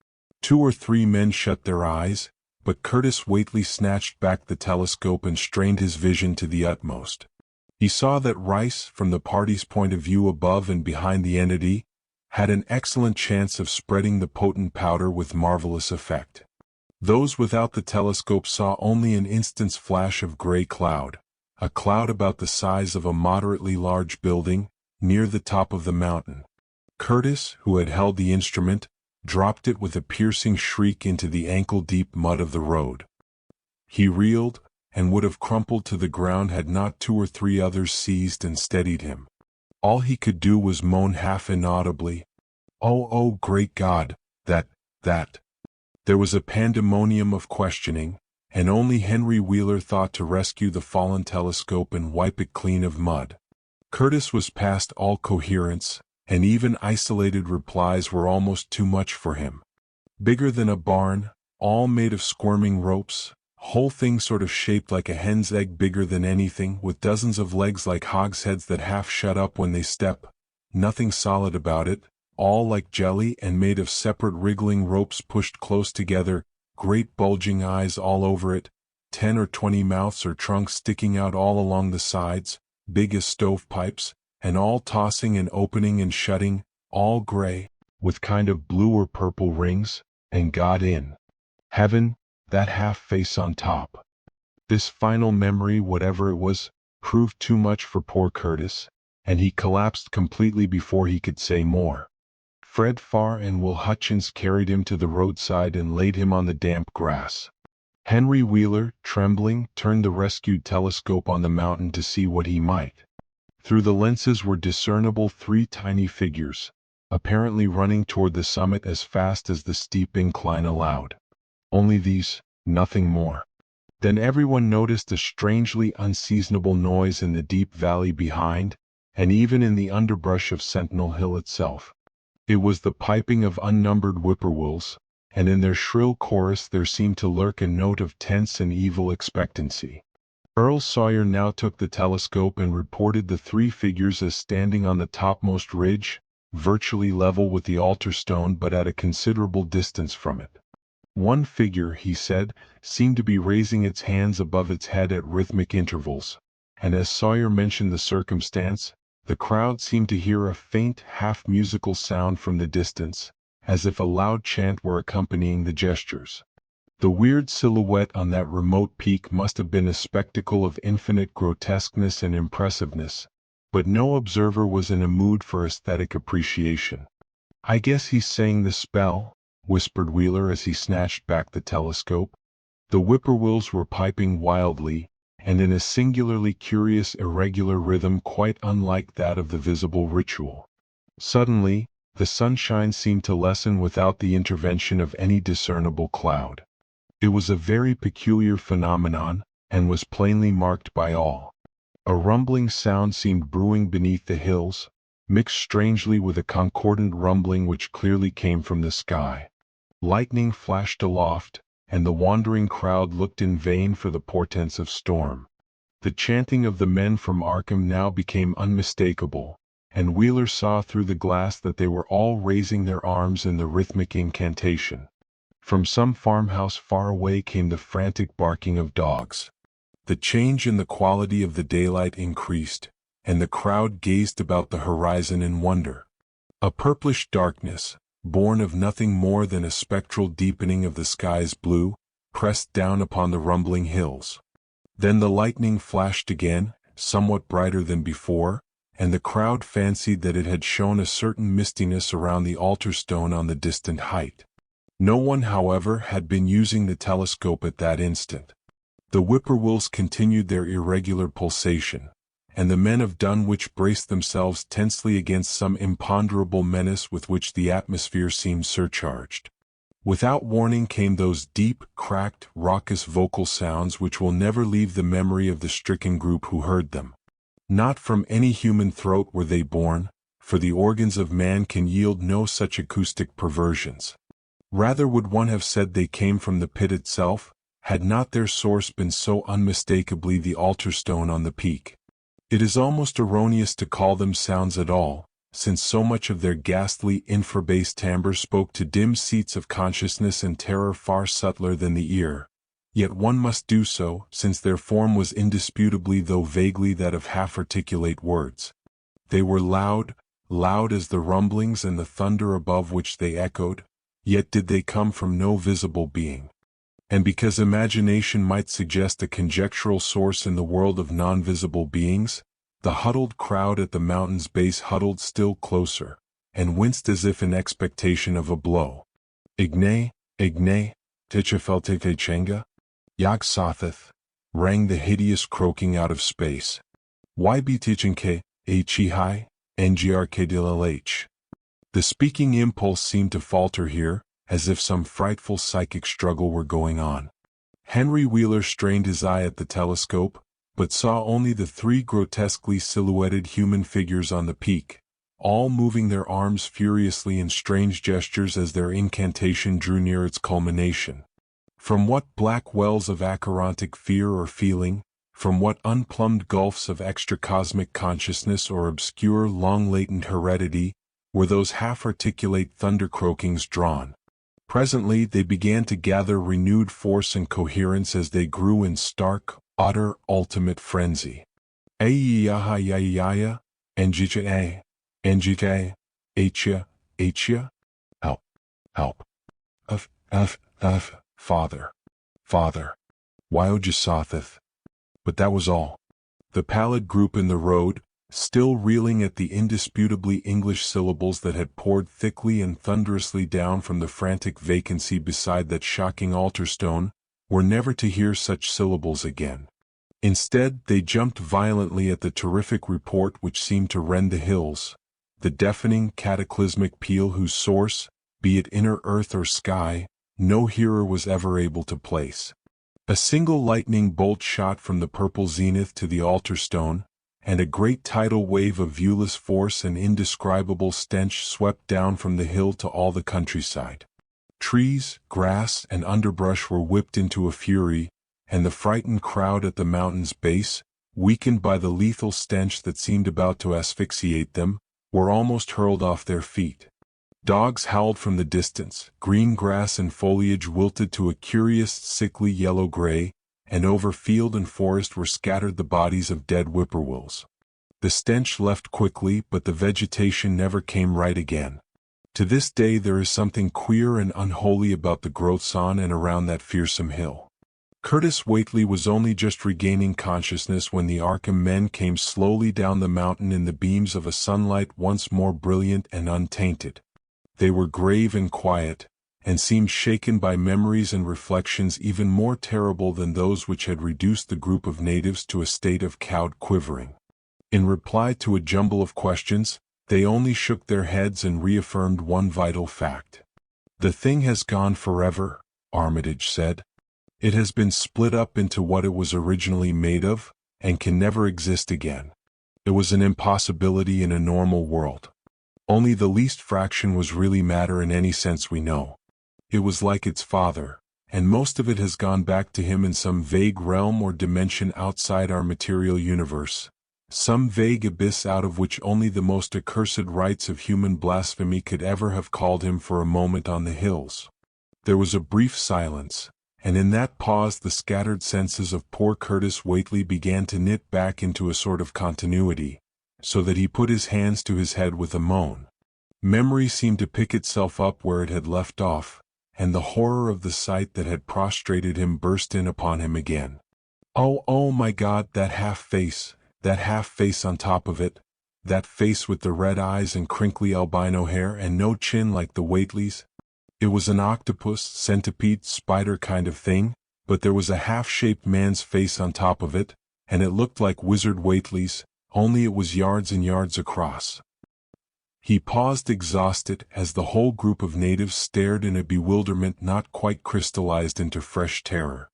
2 or 3 men shut their eyes, but Curtis Whateley snatched back the telescope and strained his vision to the utmost. He saw that Rice, from the party's point of view above and behind the entity, had an excellent chance of spreading the potent powder with marvelous effect. Those without the telescope saw only an instant's flash of gray cloud, a cloud about the size of a moderately large building, near the top of the mountain. Curtis, who had held the instrument, dropped it with a piercing shriek into the ankle-deep mud of the road. He reeled, and would have crumpled to the ground had not 2 or 3 others seized and steadied him. All he could do was moan half inaudibly, "Oh, great God, that. There was a pandemonium of questioning, and only Henry Wheeler thought to rescue the fallen telescope and wipe it clean of mud. Curtis was past all coherence, and even isolated replies were almost too much for him. Bigger than a barn, all made of squirming ropes, whole thing sort of shaped like a hen's egg, bigger than anything, with dozens of legs like hogsheads that half shut up when they step, nothing solid about it, all like jelly and made of separate wriggling ropes pushed close together, great bulging eyes all over it, 10 or 20 mouths or trunks sticking out all along the sides, big as stovepipes, and all tossing and opening and shutting, all gray, with kind of blue or purple rings, and God in heaven, that half-face on top. This final memory, whatever it was, proved too much for poor Curtis, and he collapsed completely before he could say more. Fred Farr and Will Hutchins carried him to the roadside and laid him on the damp grass. Henry Wheeler, trembling, turned the rescued telescope on the mountain to see what he might. Through the lenses were discernible 3 tiny figures, apparently running toward the summit as fast as the steep incline allowed. Only these, nothing more. Then everyone noticed a strangely unseasonable noise in the deep valley behind, and even in the underbrush of Sentinel Hill itself. It was the piping of unnumbered whippoorwills, and in their shrill chorus there seemed to lurk a note of tense and evil expectancy. Earl Sawyer now took the telescope and reported the 3 figures as standing on the topmost ridge, virtually level with the altar stone but at a considerable distance from it. One figure, he said, seemed to be raising its hands above its head at rhythmic intervals, and as Sawyer mentioned the circumstance, the crowd seemed to hear a faint, half-musical sound from the distance, as if a loud chant were accompanying the gestures. The weird silhouette on that remote peak must have been a spectacle of infinite grotesqueness and impressiveness, but no observer was in a mood for aesthetic appreciation. "I guess he's saying the spell," whispered Wheeler as he snatched back the telescope. The whippoorwills were piping wildly, and in a singularly curious irregular rhythm quite unlike that of the visible ritual. Suddenly, the sunshine seemed to lessen without the intervention of any discernible cloud. It was a very peculiar phenomenon, and was plainly marked by all. A rumbling sound seemed brewing beneath the hills, mixed strangely with a concordant rumbling which clearly came from the sky. Lightning flashed aloft, and the wandering crowd looked in vain for the portents of storm. The chanting of the men from Arkham now became unmistakable, and Wheeler saw through the glass that they were all raising their arms in the rhythmic incantation. From some farmhouse far away came the frantic barking of dogs. The change in the quality of the daylight increased, and the crowd gazed about the horizon in wonder. A purplish darkness, born of nothing more than a spectral deepening of the sky's blue, pressed down upon the rumbling hills. Then the lightning flashed again, somewhat brighter than before, and the crowd fancied that it had shown a certain mistiness around the altar stone on the distant height. No one, however, had been using the telescope at that instant. The whippoorwills continued their irregular pulsation, and the men of Dunwich braced themselves tensely against some imponderable menace with which the atmosphere seemed surcharged. Without warning came those deep, cracked, raucous vocal sounds which will never leave the memory of the stricken group who heard them. Not from any human throat were they born, for the organs of man can yield no such acoustic perversions. Rather would one have said they came from the pit itself, had not their source been so unmistakably the altar stone on the peak. It is almost erroneous to call them sounds at all, since so much of their ghastly infrabass timbre spoke to dim seats of consciousness and terror far subtler than the ear, Yet one must do so, since their form was indisputably though vaguely that of half-articulate words. They were loud, loud as the rumblings and the thunder above which they echoed, yet did they come from no visible being. And because imagination might suggest a conjectural source in the world of non-visible beings, the huddled crowd at the mountain's base huddled still closer, and winced as if in expectation of a blow. Igne, Tichafeltechenga, Yag Sotheth, rang the hideous croaking out of space. Why be Tichenke, Hihai, Ngrkdlh? The speaking impulse seemed to falter here, as if some frightful psychic struggle were going on. Henry Wheeler strained his eye at the telescope, but saw only the three grotesquely silhouetted human figures on the peak, all moving their arms furiously in strange gestures as their incantation drew near its culmination. From what black wells of acherontic fear or feeling, from what unplumbed gulfs of extracosmic consciousness or obscure long-latent heredity, were those half-articulate thunder-croakings drawn? Presently they began to gather renewed force and coherence as they grew in stark, utter, ultimate frenzy. Ayyaha, Njika, Hya, help, Father, Wyojasotheth. But that was all. The pallid group in the road, still reeling at the indisputably English syllables that had poured thickly and thunderously down from the frantic vacancy beside that shocking altar stone, were never to hear such syllables again. Instead, they jumped violently at the terrific report which seemed to rend the hills, the deafening cataclysmic peal whose source, be it inner earth or sky, no hearer was ever able to place. A single lightning bolt shot from the purple zenith to the altar stone, and a great tidal wave of viewless force and indescribable stench swept down from the hill to all the countryside. Trees, grass, and underbrush were whipped into a fury, and the frightened crowd at the mountain's base, weakened by the lethal stench that seemed about to asphyxiate them, were almost hurled off their feet. Dogs howled from the distance, green grass and foliage wilted to a curious sickly yellow-gray, and over field and forest were scattered the bodies of dead whippoorwills. The stench left quickly, but the vegetation never came right again. To this day there is something queer and unholy about the growths on and around that fearsome hill. Curtis Whateley was only just regaining consciousness when the Arkham men came slowly down the mountain in the beams of a sunlight once more brilliant and untainted. They were grave and quiet, and seemed shaken by memories and reflections even more terrible than those which had reduced the group of natives to a state of cowed quivering. In reply to a jumble of questions, they only shook their heads and reaffirmed one vital fact. "The thing has gone forever," Armitage said. "It has been split up into what it was originally made of, and can never exist again. It was an impossibility in a normal world. Only the least fraction was really matter in any sense we know. It was like its father, and most of it has gone back to him in some vague realm or dimension outside our material universe, some vague abyss out of which only the most accursed rites of human blasphemy could ever have called him for a moment on the hills." There was a brief silence, and in that pause the scattered senses of poor Curtis Whateley began to knit back into a sort of continuity, so that he put his hands to his head with a moan. Memory seemed to pick itself up where it had left off, and the horror of the sight that had prostrated him burst in upon him again. Oh my God, that half-face on top of it, that face with the red eyes and crinkly albino hair and no chin like the Whateleys. It was an octopus, centipede, spider kind of thing, but there was a half-shaped man's face on top of it, and it looked like Wizard Whateley's, only it was yards and yards across. He paused exhausted as the whole group of natives stared in a bewilderment not quite crystallized into fresh terror.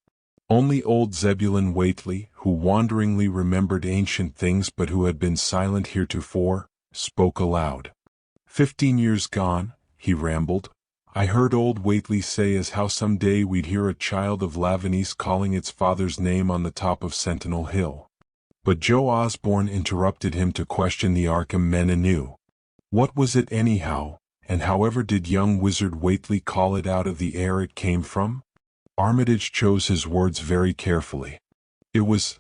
Only old Zebulon Whateley, who wanderingly remembered ancient things but who had been silent heretofore, spoke aloud. 15 years gone, he rambled, I heard old Whateley say as how some day we'd hear a child of Lavanese calling its father's name on the top of Sentinel Hill. But Joe Osborne interrupted him to question the Arkham men anew. What was it anyhow, and however did young Wizard Whateley call it out of the air it came from? Armitage chose his words very carefully. It was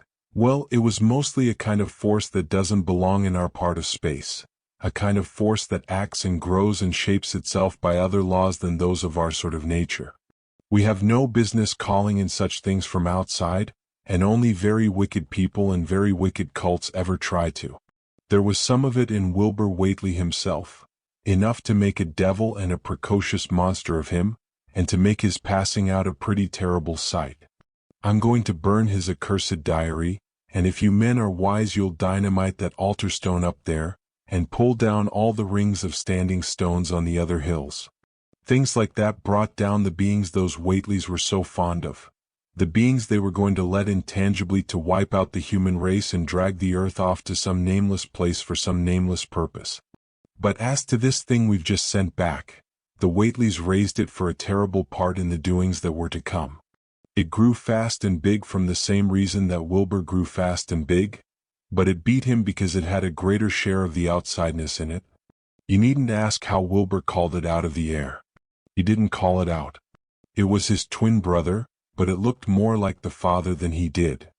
mostly a kind of force that doesn't belong in our part of space. A kind of force that acts and grows and shapes itself by other laws than those of our sort of nature. We have no business calling in such things from outside, and only very wicked people and very wicked cults ever try to. There was some of it in Wilbur Whateley himself, enough to make a devil and a precocious monster of him, and to make his passing out a pretty terrible sight. I'm going to burn his accursed diary, and if you men are wise you'll dynamite that altar stone up there, and pull down all the rings of standing stones on the other hills. Things like that brought down the beings those Whateleys were so fond of. The beings they were going to let intangibly to wipe out the human race and drag the earth off to some nameless place for some nameless purpose. But as to this thing we've just sent back, the Whateleys raised it for a terrible part in the doings that were to come. It grew fast and big from the same reason that Wilbur grew fast and big, but it beat him because it had a greater share of the outsideness in it. You needn't ask how Wilbur called it out of the air. He didn't call it out. It was his twin brother, but it looked more like the father than he did.